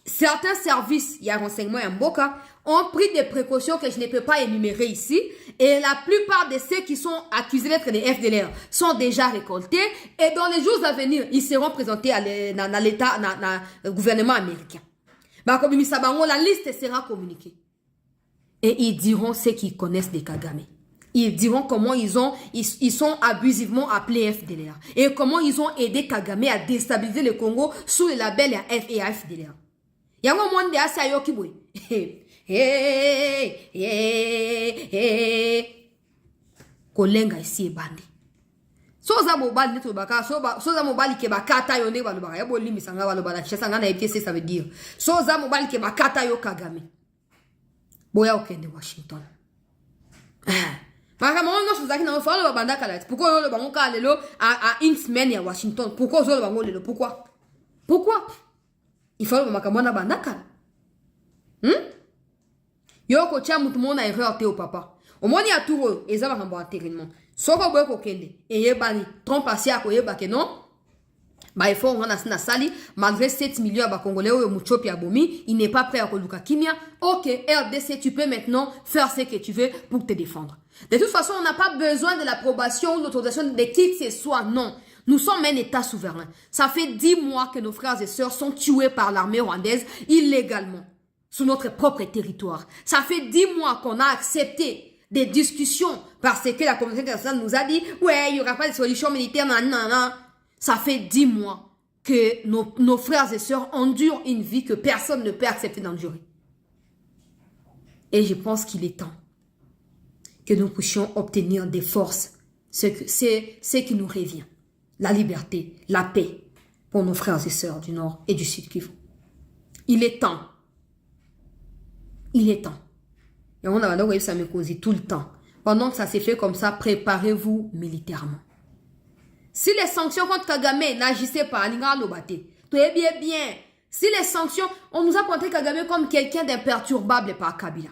certains services, il y a renseignement et Mboka, ont pris des précautions que je ne peux pas énumérer ici. Et la plupart de ceux qui sont accusés d'être des FDLR sont déjà récoltés. Et dans les jours à venir, ils seront présentés dans l'État, dans le gouvernement américain. La liste sera communiquée. Et ils diront ceux qui connaissent des Kagame. Ils diront comment ils sont abusivement appelés FDLR. Et comment ils ont aidé Kagame à déstabiliser le Congo sous le label F et FDLR. Il y a un moment de Asayo Kibwe. Kolenga ici est bandé. Soza mobile neto baka, soza mobile ke bakata yo ne balobaka. Yabo limi sanga balobaka. Chesanga na EPC ça veut dire. Soza mobile ke bakata yo Kagame. Boya okende Washington. Pourquoi le bango kalelo à une semaine à Washington? Pourquoi le bango lelo? Pourquoi? Pourquoi? Il faut le makamona bandaka. Yo ko cha mutu mona erreur te au papa. Au moni a touro ezaba kambo enterrement. Soko boy ko kende e yebani trompe asia ko yebake non? Bah, il faut on a sali malgré 7 millions à Congolais ou Muchopi Abomi, il n'est pas prêt à Koluka Kimia. Ok, RDC, tu peux maintenant faire ce que tu veux pour te défendre. De toute façon, on n'a pas besoin de l'approbation ou l'autorisation de qui que ce soit. Non. Nous sommes un État souverain. Ça fait 10 mois que nos frères et sœurs sont tués par l'armée rwandaise illégalement sur notre propre territoire. Ça fait 10 mois qu'on a accepté des discussions parce que la communauté internationale nous a dit ouais, il n'y aura pas de solution militaire, non, non, non. Ça fait 10 mois que nos frères et sœurs endurent une vie que personne ne peut accepter d'endurer. Et je pense qu'il est temps que nous puissions obtenir des forces, ce qui nous revient. La liberté, la paix pour nos frères et sœurs du Nord et du Sud Kivu. Il est temps. Il est temps. Et on a dit ça me cause tout le temps. Pendant que ça s'est fait comme ça, préparez-vous militairement. Si les sanctions contre Kagame n'agissaient pas, bien. Si les sanctions, on nous a pointé Kagame comme quelqu'un d'imperturbable par Kabila.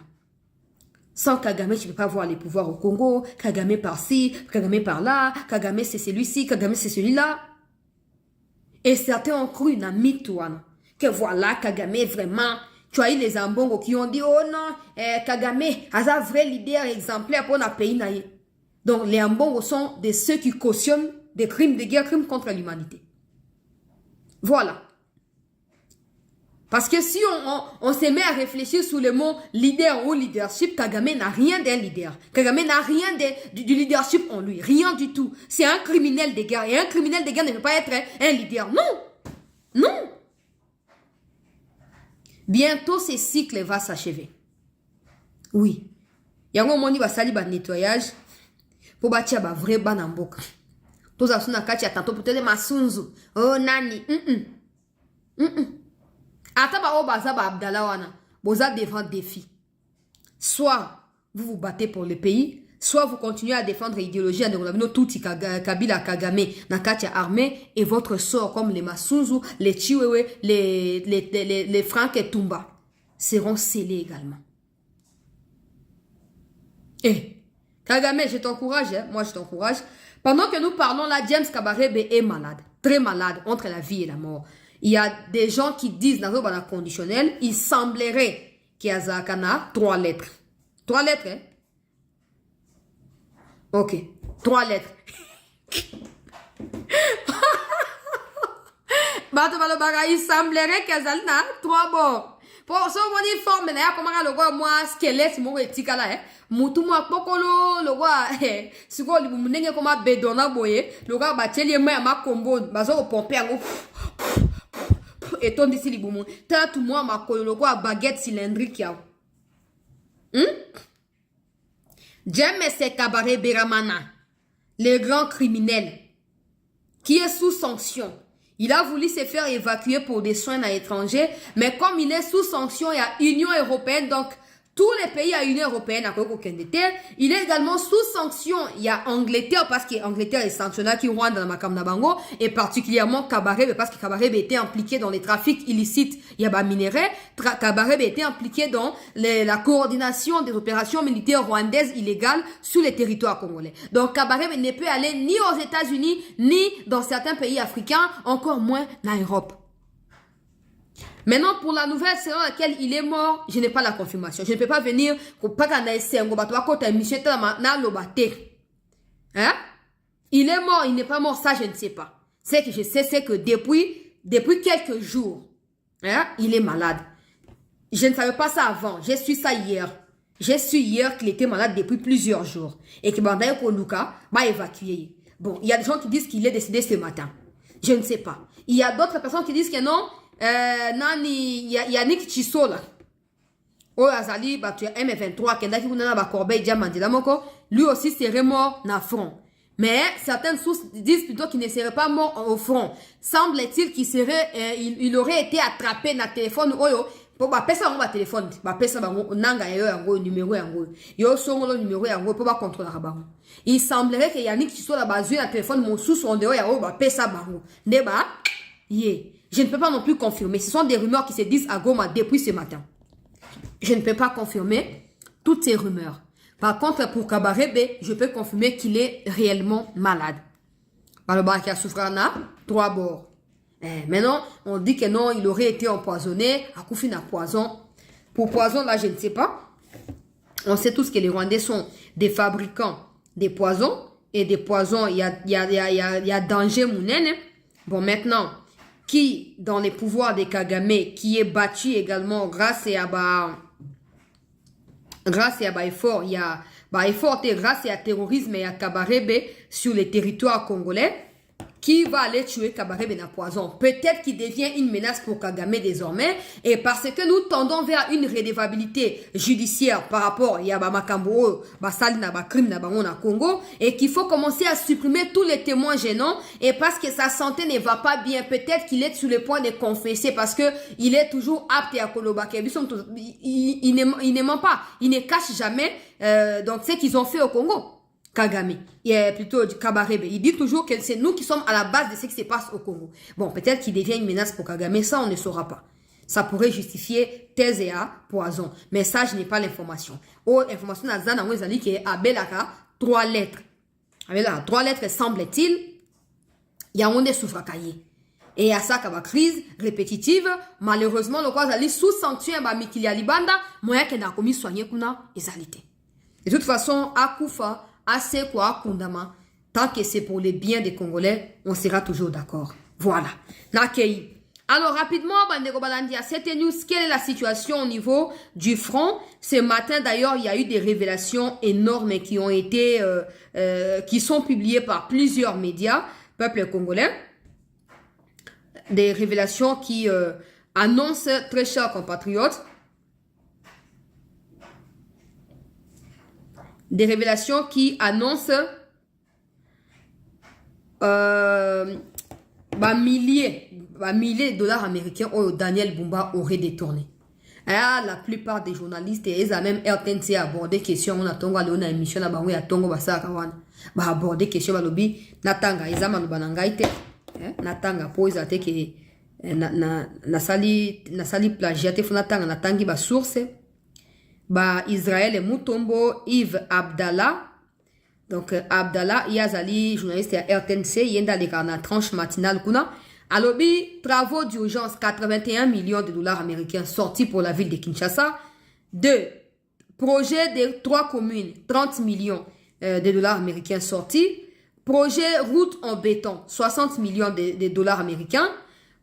Sans Kagame, tu ne peux pas voir les pouvoirs au Congo. Kagame par-ci, Kagame par-là. Kagame c'est celui-ci, Kagame c'est celui-là. Et certains ont cru dans Mitouane. Que voilà, Kagame vraiment. Tu as eu les Ambongo qui ont dit, oh non, Kagame a un vrai leader exemplaire pour notre pays. Donc les Ambongo sont de ceux qui cautionnent des crimes de guerre, crimes contre l'humanité. Voilà. Parce que si on se met à réfléchir sur le mot leader ou leadership, Kagame n'a rien d'un leader. Kagame n'a rien du leadership en lui. Rien du tout. C'est un criminel de guerre. Et un criminel de guerre ne peut pas être un leader. Non. Non. Bientôt, ce cycle va s'achever. Oui. Yango moni va sali ba nettoyage pour bâtir ba vrai banamboka. Tous à son akati attends peut-être masunzu. Oh nani. Ataba o baza ba Abdallah wana. Boza devant défi. Soit vous vous battez pour le pays, soit vous continuez à défendre l'idéologie de Tutsi Kabila Kagame nakati armée et votre sort comme les Masunzu, les Chiwewe, les Frank et Tumba seront scellés également. Et Kagame, je t'encourage, hein? Moi je t'encourage. Pendant que nous parlons là, James Kabarebe est malade, très malade, entre la vie et la mort. Il y a des gens qui disent dans le conditionnel, il semblerait qu'il y a Zakana 3 lettres. 3 lettres, hein? Ok, 3 lettres. Il semblerait qu'il y a 3 bords. Pour ce qu'on dit forme, comment le gars, moi, squelette, mon étika là, hein? Moutou moi pokolo le gars si quoi vous menez comme un bédona boye le gars bateli moi ma combo bazo pomper en et ton d'ici liboumou t'as tout moi ma kolo le gars baguette cylindrique ya James Kabarebe Biramana le grand criminel qui est sous sanction. Il a voulu se faire évacuer pour des soins à l'étranger, mais comme il est sous sanction, il y a Union européenne, donc tous les pays à l'Union européenne, il est également sous sanction. Il y a Angleterre, parce que Angleterre est sanctionnée qui Rwanda dans Makam Nabango, et particulièrement Kabarebe, parce que Kabarebe était impliqué dans les trafics illicites. Il y a minerais. Kabarebe était impliqué dans la coordination des opérations militaires rwandaises illégales sur les territoires congolais. Donc Kabarebe ne peut aller ni aux États-Unis, ni dans certains pays africains, encore moins en Europe. Maintenant, pour la nouvelle selon laquelle il est mort, je n'ai pas la confirmation. Je ne peux pas venir hein? Il est mort, il n'est pas mort, ça je ne sais pas. Ce que je sais, c'est que depuis quelques jours, hein, il est malade. Je ne savais pas ça avant, j'ai su ça hier. J'ai su hier qu'il était malade depuis plusieurs jours. Et que Bandaye Koluka m'a évacué. Bon, il y a des gens qui disent qu'il est décédé ce matin. Je ne sais pas. Il y a d'autres personnes qui disent que non. Nani Yannick Chisola o azali batu M23 kendaki kuna ba Corbeil Diamant la moko lui aussi serait mort na front, mais certaines sources disent plutôt qu'il ne serait pas mort au front. Semble-t-il qu'il serait il aurait été attrapé na téléphone oyo po ba pesa ngo ba téléphone ba pesa ba nanga yo yango numéro yango yo songolo numéro yango po ba contrôler ba. Il semblerait que Yannick Chisola ba zui na téléphone mon sous son deo ya o ba pesa ba ndeba ye. Je ne peux pas non plus confirmer. Ce sont des rumeurs qui se disent à Goma depuis ce matin. Je ne peux pas confirmer toutes ces rumeurs. Par contre, pour Kabarebe, je peux confirmer qu'il est réellement malade. Par le Baraka Soufrana, 3 bords. Maintenant, on dit que non, il aurait été empoisonné. À Koufina poison. Pour poison, là, je ne sais pas. On sait tous que les Rwandais sont des fabricants des poisons. Et des poisons, il y a danger, mounene. Bon, maintenant, qui, dans les pouvoirs des Kagame, qui est battu également grâce à effort, il y a effort grâce à terrorisme et à Kabarebe sur les territoires congolais, qui va aller tuer Kabarebe na poison. Peut-être qu'il devient une menace pour Kagame désormais, et parce que nous tendons vers une redevabilité judiciaire par rapport à Makambo, Salina, crime na Congo, et qu'il faut commencer à supprimer tous les témoins gênants, et parce que sa santé ne va pas bien, peut-être qu'il est sur le point de confesser, parce que il est toujours apte à Kolobake. Il ne ment pas, il ne cache jamais, donc ce qu'ils ont fait au Congo. Kagame, plutôt du Kabarebe. Il dit toujours que c'est nous qui sommes à la base de ce qui se passe au Congo. Bon, peut-être qu'il devient une menace pour Kagame, ça on ne saura pas. Ça pourrait justifier thèse et poison. Mais ça, je n'ai pas l'information. Oh, information à Zana Wezali qui est à Belaka, 3 lettres. Avec 3 lettres, semble-t-il, il y a un des souffrakaye. Et à ça, qu'il y a une crise répétitive, malheureusement, le quoi Zali sous sanction, Mikili Alibanda, moyen qu'il n'a commis soigner kuna ezalité. De toute façon, Akoufa, assez quoi Kundama, tant que c'est pour le bien des Congolais, on sera toujours d'accord. Voilà. Nakei. Alors rapidement, Bandeko Balandia, c'était news. Quelle est la situation au niveau du front? Ce matin d'ailleurs, il y a eu des révélations énormes qui ont été, qui sont publiées par plusieurs médias, peuple congolais. Des révélations qui annoncent, très chers compatriotes, des révélations qui annoncent milliers de dollars américains où Daniel Bumba aurait détourné. Ah, la plupart des journalistes et même RTNC abordé question on a tongo on a émission na bango ya tongo basaka wana ba abordé question balobi natanga ezama no banangaite natanga poza te ke na sali plagiate funa tanga natangi ba source ba Israël Mutombo Yves Abdallah Donc, Abdallah Yazali, journaliste à RTNC, il y a dans tranche matinale. Alors, travaux d'urgence, 81 millions de dollars américains sortis pour la ville de Kinshasa. 2. Projet de 3 communes, 30 millions de dollars américains sortis. Projet route en béton, 60 millions de dollars américains.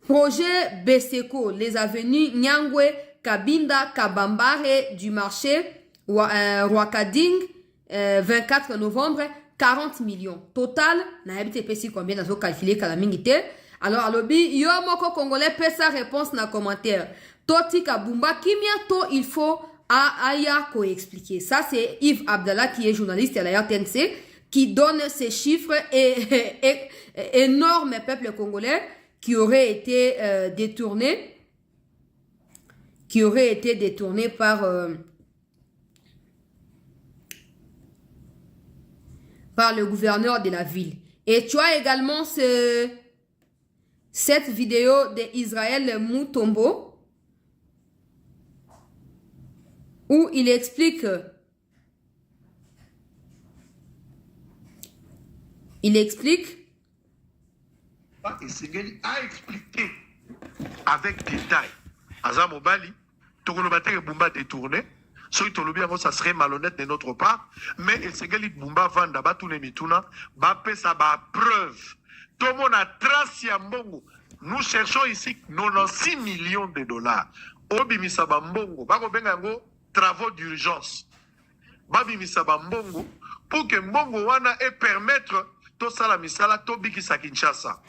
Projet Beseko, les avenues Nyangwe, Kabinda, Kabambare, du marché, Rwakading, 24 novembre, 40 millions. Total, na habité pesi combien dans calculé kalamingité. Alors, alobi, yo moko congolais peut sa réponse dans commentaire. Toti Kabumba, kimia to il faut aya ko expliquer. Ça, c'est Yves Abdallah qui est journaliste à la RTNC qui donne ces chiffres et énorme peuple congolais qui aurait été détourné par le gouverneur de la ville. Et tu as également cette vidéo d'Israël Moutombo où il explique Esengeli a expliqué avec détail Aza Mobali Tokolobate Bumba détourné. Soy tolobi yango, ça serait malhonnête de notre part, mais Esengeli Bumba vanda batune mituna ba pesa ba preuve. Tomo na trace ya mbongo. Nous cherchons ici 96 millions de dollars. Obimisa ba mbongo bako benga yango travaux d'urgence. Babimisa ba mbongo pour que mbongo wana et permettre to sala misala to bikisa Kinshasa.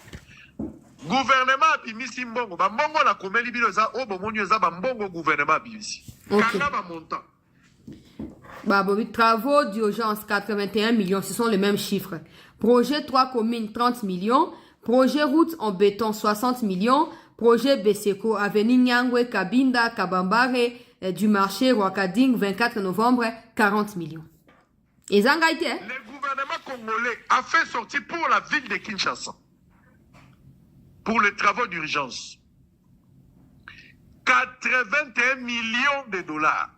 Gouvernement abimisi mbongo ba mbongo na komeli bilo za obo monyo za ba mbongo gouvernement abimisi. Kanga ba montant. Travaux d'urgence 81 millions, ce sont les mêmes chiffres. Projet 3 communes 30 millions, projet route en béton 60 millions, projet Beseko avenue Nyangwe Kabinda Kabambare du marché Rwakading 24 novembre 40 millions. Et Zangaïté, hein? Le gouvernement congolais a fait sortir pour la ville de Kinshasa, pour les travaux d'urgence, 81 millions de dollars.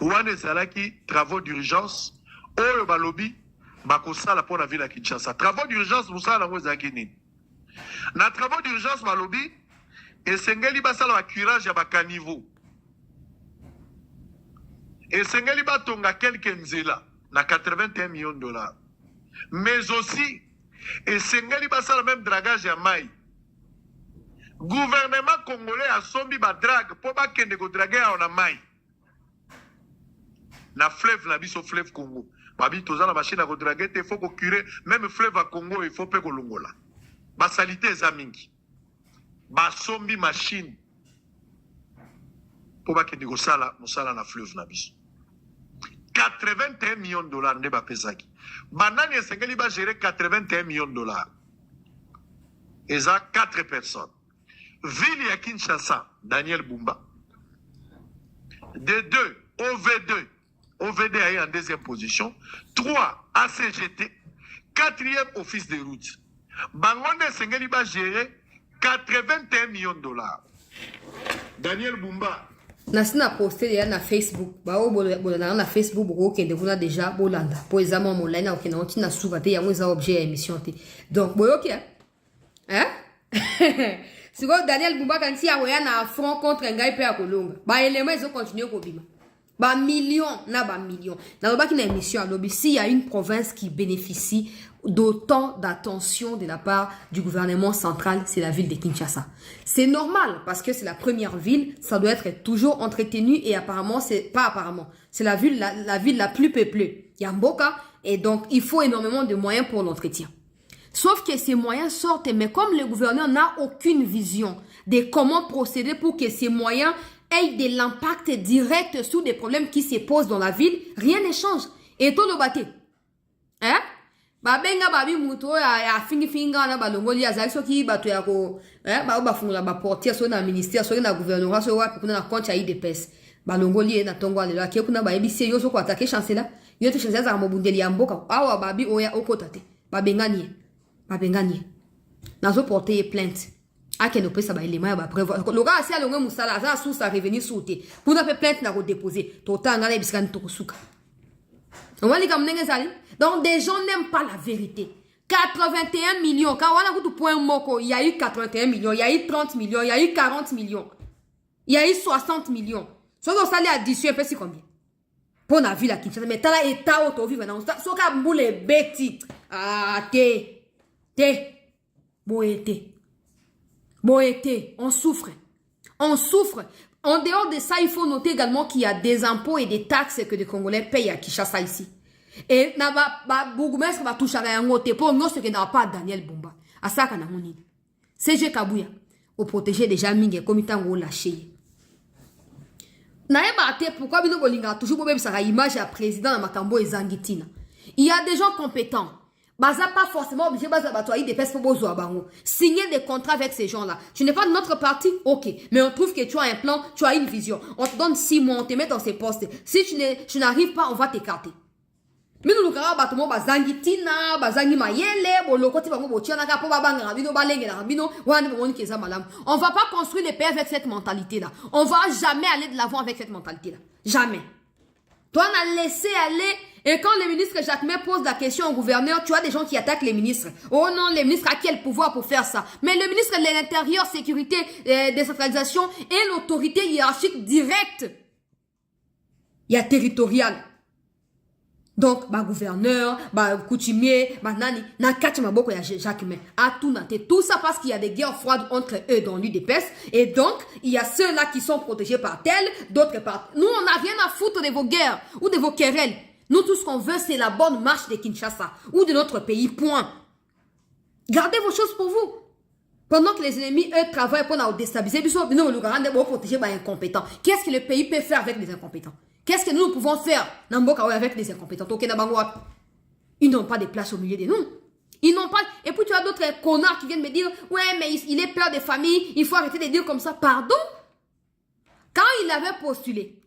Ouane Zalaki, travaux d'urgence, Oyo Balobi, Bakosala pour la ville de Kinshasa. Travaux d'urgence, Moussa Lango Zakini. Na travaux d'urgence, Balobi, et Sengeli Basala va curage à Bakanivo. Et Sengeli Batonga quelques nzela, na 81 millions de dollars. Mais aussi, et Sengeli Basala même dragage à Maï. Gouvernement congolais a sombi ba drague, pour pas qu'il ne go draguer à Maï. Na fleuve na biso fleuve Congo. Babi toza na machine à draguer, il faut curer même fleuve à Congo, il faut pas que longola. Ba salité zamingi. Ba sombi machine. Pour pas que ne go sala, musala na fleuve na biso. 81 millions de dollars ne ba pesaki. Banani esengeli ba gérer 81 millions de dollars. Et ça 4 personnes. Ville à Kinshasa, Daniel Bumba. De 2, OV2. OVD est en deuxième position. 3, ACGT. 4e office de route. Bangonde Sengeli va gérer 81 millions de dollars. Daniel Bumba. Nasina posté na Facebook. Bao bolana na Facebook boko kende kuna déjà bolanda. Po ezama molena okena ontina suka te yango za objet émission te. Donc boyo ki hein? Si Daniel Bumba quand il a na front contre ngai pe akolonga. Ba élément ils ont continué ko bima. Ba millions, na ba millions. Dans le bas qui n'a émission à l'objet, s'il y a une province qui bénéficie d'autant d'attention de la part du gouvernement central, c'est la ville de Kinshasa. C'est normal parce que c'est la première ville, ça doit être toujours entretenu et apparemment, c'est la ville la plus peuplée. Il y a Mboka et donc il faut énormément de moyens pour l'entretien. Sauf que ces moyens sortent, mais comme le gouverneur n'a aucune vision de comment procéder pour que ces moyens aient de l'impact direct sur des problèmes qui se posent dans la ville, rien ne change. Et tout le bâti. Hein? Babenga babi muto ya finga na balongoli ya zaki soki bato ya ko ba fungula ba portier so na ministère so na gouvernement so wa kuna na compte ya IDPS balongoli na tongo ale la ke kuna ba ebisi yo so ko attaquer chancelier yo te chancelier za mobundeli ya mboka awa babi oya okotate babengani nazo porter plainte A que nous peut ça va élément va prévoir. Le gars c'est le musala ça sous ça revenir sauter. Pour nous faire plainte na déposer. Total ngala biskan to suka. On va les comme n'engezali. Donc des gens n'aiment pas la vérité. 81 millions. Quand on a tout point moko, il y a eu 81 millions, il y a eu 30 millions, il y a eu 40 millions. Il y a eu 60 millions. So donc ça les addition c'est combien? Pour la ville à Kinshasa mais t'as là état auto vivre dans ça. So ka boule beti. Ah Bon été, on souffre. On souffre. En dehors de ça, il faut noter également qu'il y a des impôts et des taxes que les Congolais payent à Kinshasa ici. Et Bourgmestre va toucher à un côté pour nous ce que n'a pas Daniel Bumba. À ça qu'on a mon idée. CG Kabouya, au protéger déjà Mingue comme il on lâché. Pourquoi nous voulons toujours même ça image à président de Makambo et Zangitina. Il y a des gens compétents. Baza pas forcément obligé de des pèses pour signer des contrats avec ces gens-là. Tu n'es pas de notre parti, ok. Mais on trouve que tu as un plan, tu as une vision. On te donne 6 mois, on te met dans ces postes. Si tu n'arrives pas, on va t'écarter. Mais nous, nous avons bazangi tina, bazangi mayele, bolokoti bango botiana kapo babanga rabino balenge la rabino, wane boni keza malam. On va pas construire les pays avec cette mentalité-là. On va jamais aller de l'avant avec cette mentalité-là. Jamais. Toi, on a laissé aller. Et quand le ministre Jacques May pose la question au gouverneur, tu as des gens qui attaquent les ministres. Oh non, les ministres, à quel pouvoir pour faire ça? Mais le ministre de l'Intérieur, Sécurité, Décentralisation et l'autorité hiérarchique directe. Il y a territorial. Donc, gouverneur, coutumier, nani, na kati maboko ya Jacques May. Tout ça parce qu'il y a des guerres froides entre eux dans l'UDPS. Et donc, il y a ceux-là qui sont protégés par tel, d'autres par... Nous, on n'a rien à foutre de vos guerres ou de vos querelles. Nous, tout ce qu'on veut, c'est la bonne marche de Kinshasa ou de notre pays, point. Gardez vos choses pour vous. Pendant que les ennemis, eux, travaillent pour nous déstabiliser, nous, nous protéger les incompétents. Qu'est-ce que le pays peut faire avec les incompétents? Qu'est-ce que nous pouvons faire avec les incompétents? Ils n'ont pas de place au milieu de nous. Ils n'ont pas... Et puis, tu as d'autres connards qui viennent me dire, ouais, mais il est père de famille, il faut arrêter de dire comme ça. Pardon? Quand il avait postulé,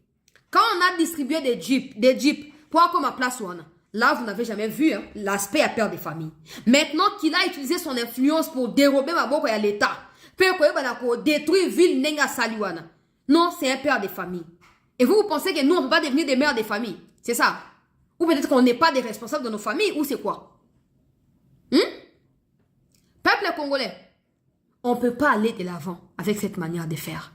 quand on a distribué des jeeps, pour comme à place où on a. Là, vous n'avez jamais vu l'aspect à peur des familles. Maintenant qu'il a utilisé son influence pour dérober ma boque à l'État, pour détruire ville Nenga Saliwana. Non, c'est un père des familles. Et vous pensez que nous, on ne peut pas devenir des mères des familles? C'est ça? Ou peut-être qu'on n'est pas des responsables de nos familles? Ou c'est quoi? Peuple congolais, on ne peut pas aller de l'avant avec cette manière de faire.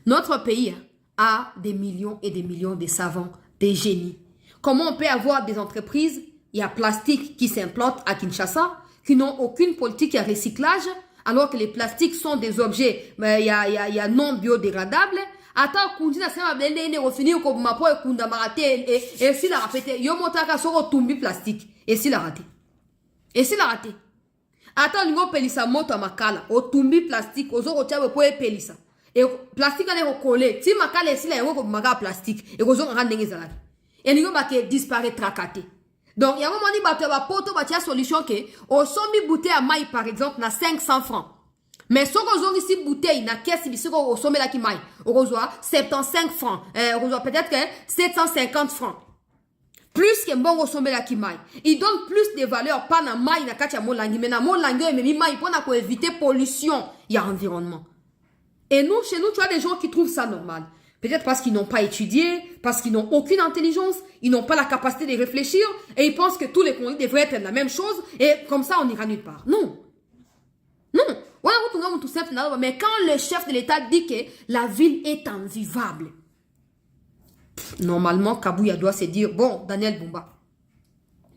Notre pays a des millions et des millions de savants, des génies. Comment on peut avoir des entreprises, il y a plastique qui s'implantent à Kinshasa, qui n'ont aucune politique de recyclage, alors que les plastiques sont des objets il y a non biodégradables. Attends, Kundina sema blende refinir comme ma po Kunda marate et si la répété, yo motaka soko tumbi plastique et si la raté. Attends, ngo pelisa moto makala, o tumbi plastique, ozo rotia po pelisa. Et plastique ane ko coller, ti makala et si la ngo maga plastique et ozo randenge zalaki. Et nous avons disparaître tracté. Donc, il y a un moment où il y a solution que, au sommet bouteille à maille, par exemple, na 500 francs. Mais si on a ici bouteille, na caisse, si on a sommet là qui maille, on a 75 francs, on a peut-être 750 francs. Plus que bon au sommet là qui maille. Il donne plus de valeur, pas na maille, na katia molangi, mais na molangi, mais maille, pour éviter pollution, il y a environnement. Et nous, chez nous, tu as des gens qui trouvent ça normal. Peut-être parce qu'ils n'ont pas étudié, parce qu'ils n'ont aucune intelligence, ils n'ont pas la capacité de réfléchir, et ils pensent que tous les Congolais devraient être la même chose, et comme ça, on n'ira nulle part. Non. Mais quand le chef de l'État dit que la ville est invivable, normalement, Kabouya doit se dire, bon, Daniel Bumba,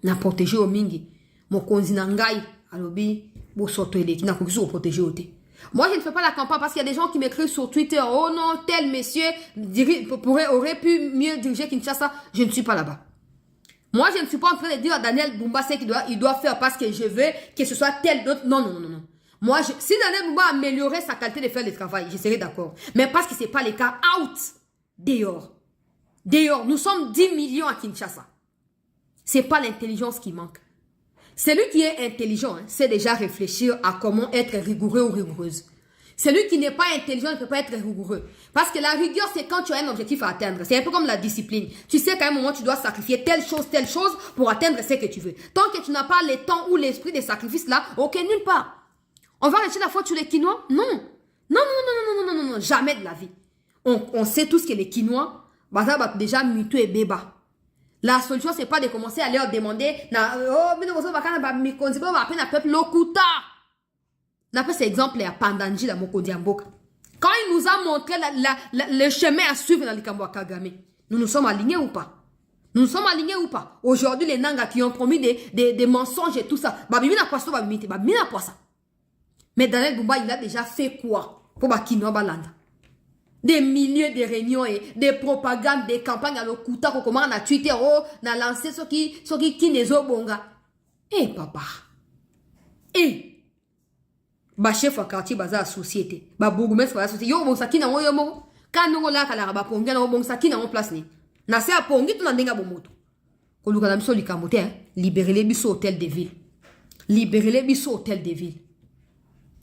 n'a protégé au Mingi, mon konzinangai, alobi, bo soto ele, qui n'a pas protégé au thé. Moi, je ne fais pas la campagne parce qu'il y a des gens qui m'écrivent sur Twitter. Oh non, tel monsieur aurait pu mieux diriger Kinshasa. Je ne suis pas là-bas. Moi, je ne suis pas en train de dire à Daniel Bumba ce qu'il doit faire parce que je veux que ce soit tel d'autre. Non. Moi, si Daniel Bumba améliorait sa qualité de faire le travail, je serais d'accord. Mais parce que ce n'est pas le cas, out. Dehors. Nous sommes 10 millions à Kinshasa. Ce n'est pas l'intelligence qui manque. Celui qui est intelligent, c'est déjà réfléchir à comment être rigoureux ou rigoureuse. Celui qui n'est pas intelligent ne peut pas être rigoureux. Parce que la rigueur, c'est quand tu as un objectif à atteindre. C'est un peu comme la discipline. Tu sais qu'à un moment, tu dois sacrifier telle chose pour atteindre ce que tu veux. Tant que tu n'as pas le temps ou l'esprit de sacrifice là, ok, nulle part. On va rejeter la faute sur les Quinois? Non. Non, non, non, non, non, non, non, non, jamais de la vie. On sait tous que les Quinois, bah, ça va déjà mutu et béba. La solution, c'est pas de commencer à leur demander, oh, mais nous, on va quand même, on va appeler un peuple lokuta. On appelle cet exemple à Pandanji, la Mokodi Amboka. Quand il nous a montré le chemin à suivre dans le Kamboa Kagame, nous nous sommes alignés ou pas? Nous nous sommes alignés ou pas? Aujourd'hui, les Nanga qui ont promis des mensonges et tout ça, babimi n'a pas ça. Mais Daniel Bumba, il a déjà fait quoi pour Bakino Balanda? Des milliers de réunions et des propagandes, des campagnes à l'Okuta, comment on a tweeté, oh, on a lancé ce qui n'est pas bon. Eh, papa. Eh. Ba chef wa quartier baza société. Ba bourgmestre wa société. Yo, bon, ça qui n'a pas yo, quand nous là, kala ba pongi, na bon, ça qui n'a pas place ni. Na se a pongi, tout n'a denga bon moto. Koluka na biso likamote, libérer les biso hôtel de ville. Libérer les biso hôtel de ville.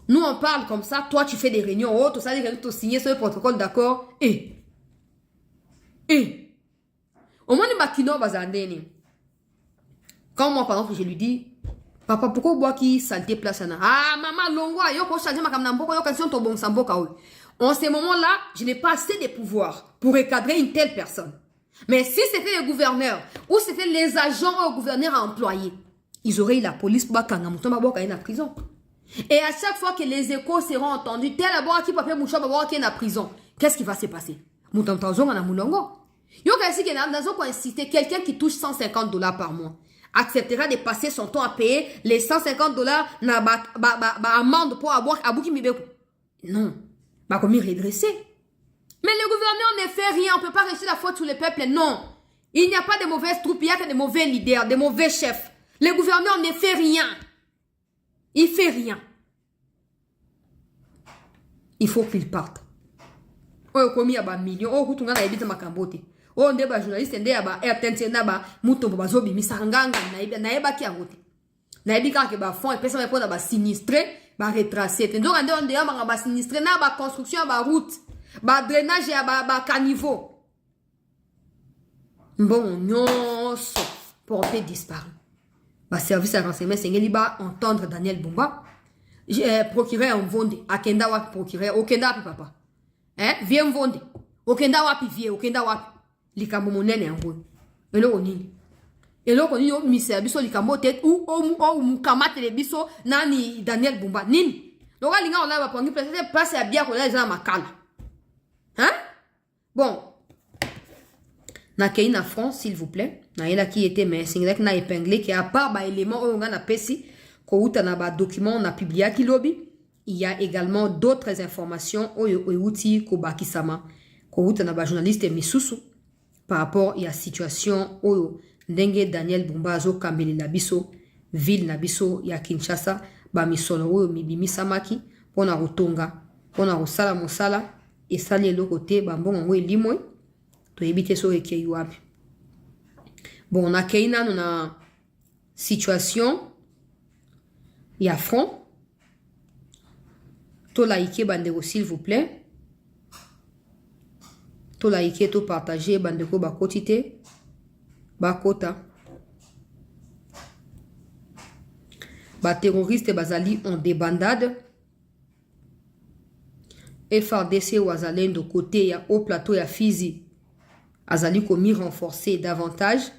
Nous, on parle comme ça. Toi, tu fais des réunions. Oh, tout ça, tu as signé ce protocole d'accord. Au moins, les Kino bazandeni. Quand moi, par exemple, je lui dis, papa, pourquoi vous bois qui saleté place là? Ah, maman, longwa, yo, ko changer ma kamnamboko, yo, question to bon samboka, oui. En ce moment-là, je n'ai pas assez de pouvoir pour recadrer une telle personne. Mais si c'était le gouverneur, ou c'était les agents au gouverneur à employer, ils auraient eu la police pour bakanga, mouton baboka en prison. Et à chaque fois que les échos seront entendus, tel abord qui papier moucha baboka qui est en prison, qu'est-ce qui va se passer? Mouton tazong en amoulongo. Yo, qu'est-ce qui est dans un inciter quelqu'un qui touche $150 par mois acceptera de passer son temps à payer les $150 na amende pour avoir abouki mibeko. Non. Bah, comment redresser? Mais le gouverneur ne fait rien. On ne peut pas rejeter la faute sur le peuple. Non. Il n'y a pas de mauvaises troupes. Il y a que de mauvais leaders, de mauvais chefs. Le gouverneur ne fait rien. Il fait rien. Il faut qu'il parte. Oh, comme il y a des millions. Oh, tu as des makambote. Oh, on est journaliste. On est attention. Mouton bazobi misanganga na eba ki agote. Na ebi ka ke ba fond et personne répond ba sinistré, ba retracé. Donc on est ba sinistré na ba construction ba route. Ba drainage ya ba caniveau. Bon, nyonso porté disparu. Ba service à renseignement sengeli ba entendre Daniel Bumba. Procureur en Vonde, akenda wapi procureur, okenda wapi papa. Viens Vonde. Okenda wapi vie, okenda wapi. Likambo monene yango. Elo nini? Elo ko nini misère biso likambo tête ou mukamate le biso nani Daniel Bumba nini? Loka linga on va prendre place à bien ko la za makala. Hein? Bon. Na Keina France, s'il vous plaît. Na ela qui était mais c'est na épinglé qui à part ba élément on a pesi ko uta na ba document on a publié qui lobby. Il y a également d'autres informations au outil ko bakisama ko uta na ba journaliste misusu par rapport à la situation au ndenge Daniel Bumba zo kambeli na biso ville na biso ya Kinshasa ba misolo oyo mibimi samaki pona rutonga pona rusala musala et sali le côté ba mbongo ngo elimwe to ebite so ekei wapi. Bon, na keina na situation ya front to like bandeko s'il vous plaît. To like to partager bandeko ba quotité ba kota ba terroriste bazali en débandade. FRDC ou azalendo côté ya au plateau ya Fizi azali komi renforcer davantage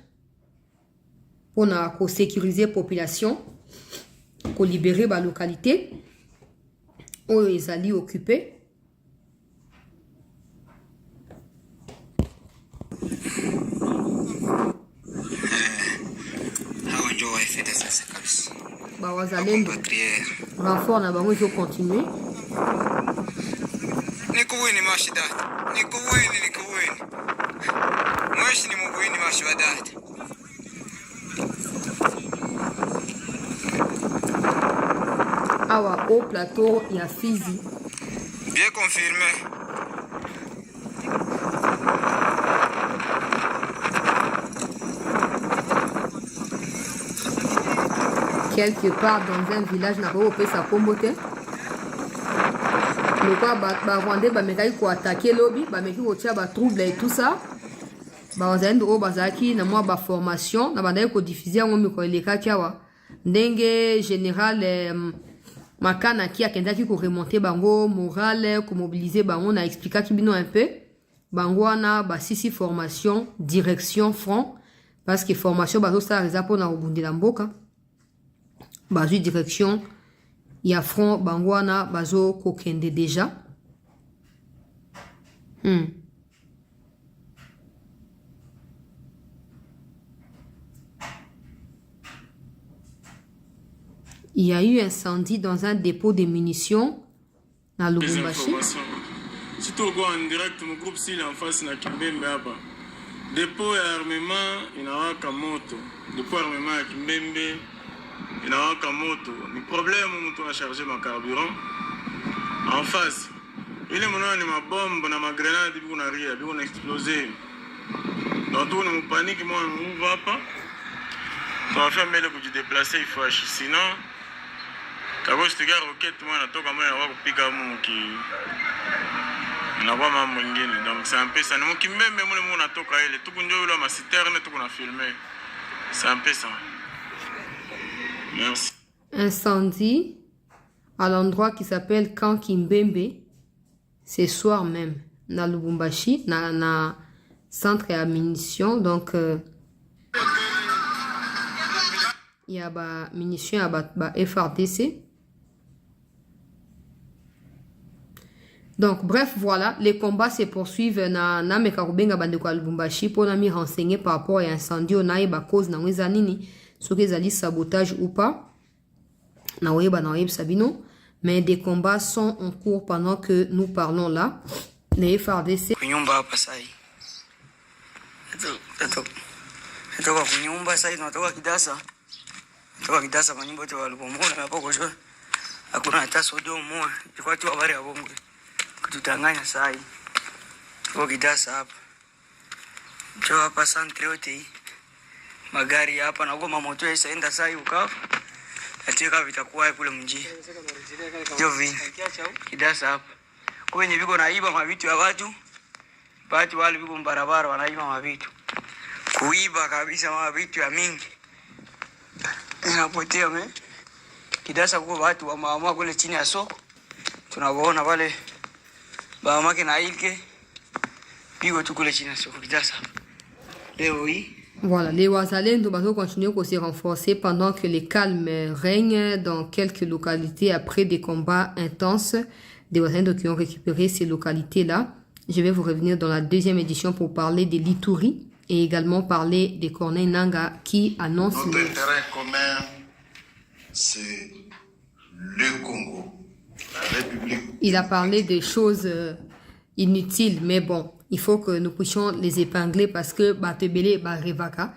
pour na ko sécuriser population, ko libérer ba localité où ils allaient occuper. Ba wazalendo renfort na bango ils continuer. Nikuwini mashida. Nikuwini. Mweshi ni muwini mashida. Awa au plateau ya Fizi. Bien confirmé. Quelque part dans un village n'a pas opé sa combote. Le quoi ba Rwandais ba mekai ko attaquer lobby, ba meki ko tia ba trouble et tout ça. Ba wazendo o bazaki na moi ba formation, na bandai ko diffuser ngo miko eleka kiawa. Ndenge général makana qui a kendaki ko remonter bango morale ko mobiliser bango na expliquer kibino un peu bango na ba sisi formation direction front parce que formation bazo ça reza pour na obundela mboka bazo direction ya front bango na bazo ko kende déjà Il y a eu incendie dans un dépôt de munitions dans Lubumbashi. Si tu vois en direct, mon groupe s'il est en face na Kimbembe hapa. Dépôt d'armement inawaka moto. Dépôt d'armement ya Kimbembe inawaka moto. Ni problème mtu a chargé ma carburant en face. Ile mwana ni mabombe na magrenade biko na ria, biko na exploser. Donc tout le panique moi on va pas. On va faire mêler pour se déplacer, il faut agir sinon Kako stiga rocket moi natoka moi na kupiga muki. Na kwa mama mwingine. Donc c'est un peu ça. Nous qui même moi on natoka ile. Tuko ndio ile ma citerne tuko na filmer. C'est un peu ça. Merci. Incendie à l'endroit qui s'appelle Camp Kimbembe. Ce soir même na Lubumbashi na centre à munitions donc il y a ba munitions à ba FRDC. Donc bref voilà, les combats se poursuivent na mekarubenga bandeko Lubumbashi pour na mi renseigner par rapport à incendie on a ba cause na weza nini soki ezali sabotage ou pas na weba sabino mais des combats sont en cours pendant que nous parlons là les FRDC kunyumba hapa sai Natoka kunyumba sai natoka Kidasa kwa nyumba yote walipomona hapo kwa jua hakuna hata sodio moja ilikuwa tu habari ya bongo kututanganya sai kwa Kidasa hapa njoo hapa santre yote magari hapa na goma moto isaenda sai ukao atika vitakuwa kule mjini ndio vile Kidasa hapa kwenye viko naiba mavitu ya watu wale viko barabara wanaiba mavitu kuiba kabisa mavitu ya mingi inapotea Kidasa kwa watu wa mama kule chini ya soko tunawaona wale mama yake na ilke pigo tu kule chini ya soko Kidasa leo hii. Voilà, les Wazalendo vont continuer à se renforcer pendant que les calmes règnent dans quelques localités après des combats intenses. Des Wazalendo qui ont récupéré ces localités-là. Je vais vous revenir dans la deuxième édition pour parler des Lituri et également parler des Corneille Nanga qui annoncent... Notre intérêt commun, c'est le Congo, la République. Il a parlé des choses inutiles, mais bon, il faut que nous puissions les épingler parce que Batebele, Revaka,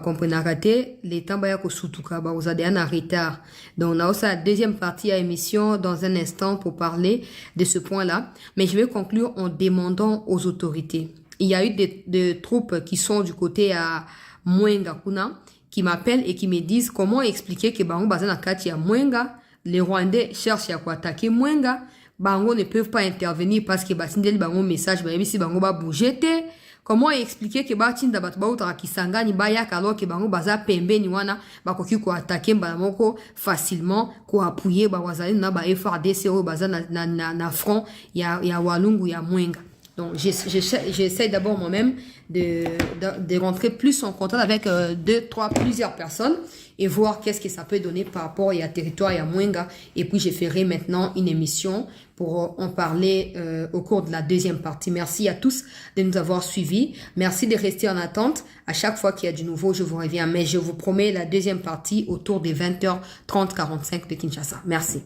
comprendre raté, les temps baya ko sutuka, vous avez un retard. Donc, on a aussi la deuxième partie à émission dans un instant pour parler de ce point-là. Mais je vais conclure en demandant aux autorités. Il y a eu des troupes qui sont du côté à Mwenga Kuna, qui m'appellent et qui me disent comment expliquer que Bango Bazana Kati à Mwenga, les Rwandais cherchent à quoi attaquer Mwenga, Bango ne peuvent pas intervenir parce que Batindeli Bango message, si Bango va bouger. Comment expliquer que Batinda Batbauta Kisangani Bayak alors que Bango Baza Pembe Niwana Bakoki ko attaquer Balamoko facilement, ko appuyer Bawazali na ba FRDC au Baza na front, ya Walungu ya Mwenga. Donc j'essaie d'abord moi-même de rentrer plus en contact avec plusieurs personnes et voir qu'est-ce que ça peut donner par rapport à territoire et à Mwenga. Et puis je ferai maintenant une émission pour en parler au cours de la deuxième partie. Merci à tous de nous avoir suivis. Merci de rester en attente. À chaque fois qu'il y a du nouveau, je vous reviens. Mais je vous promets la deuxième partie autour des 20h30-45 de Kinshasa. Merci.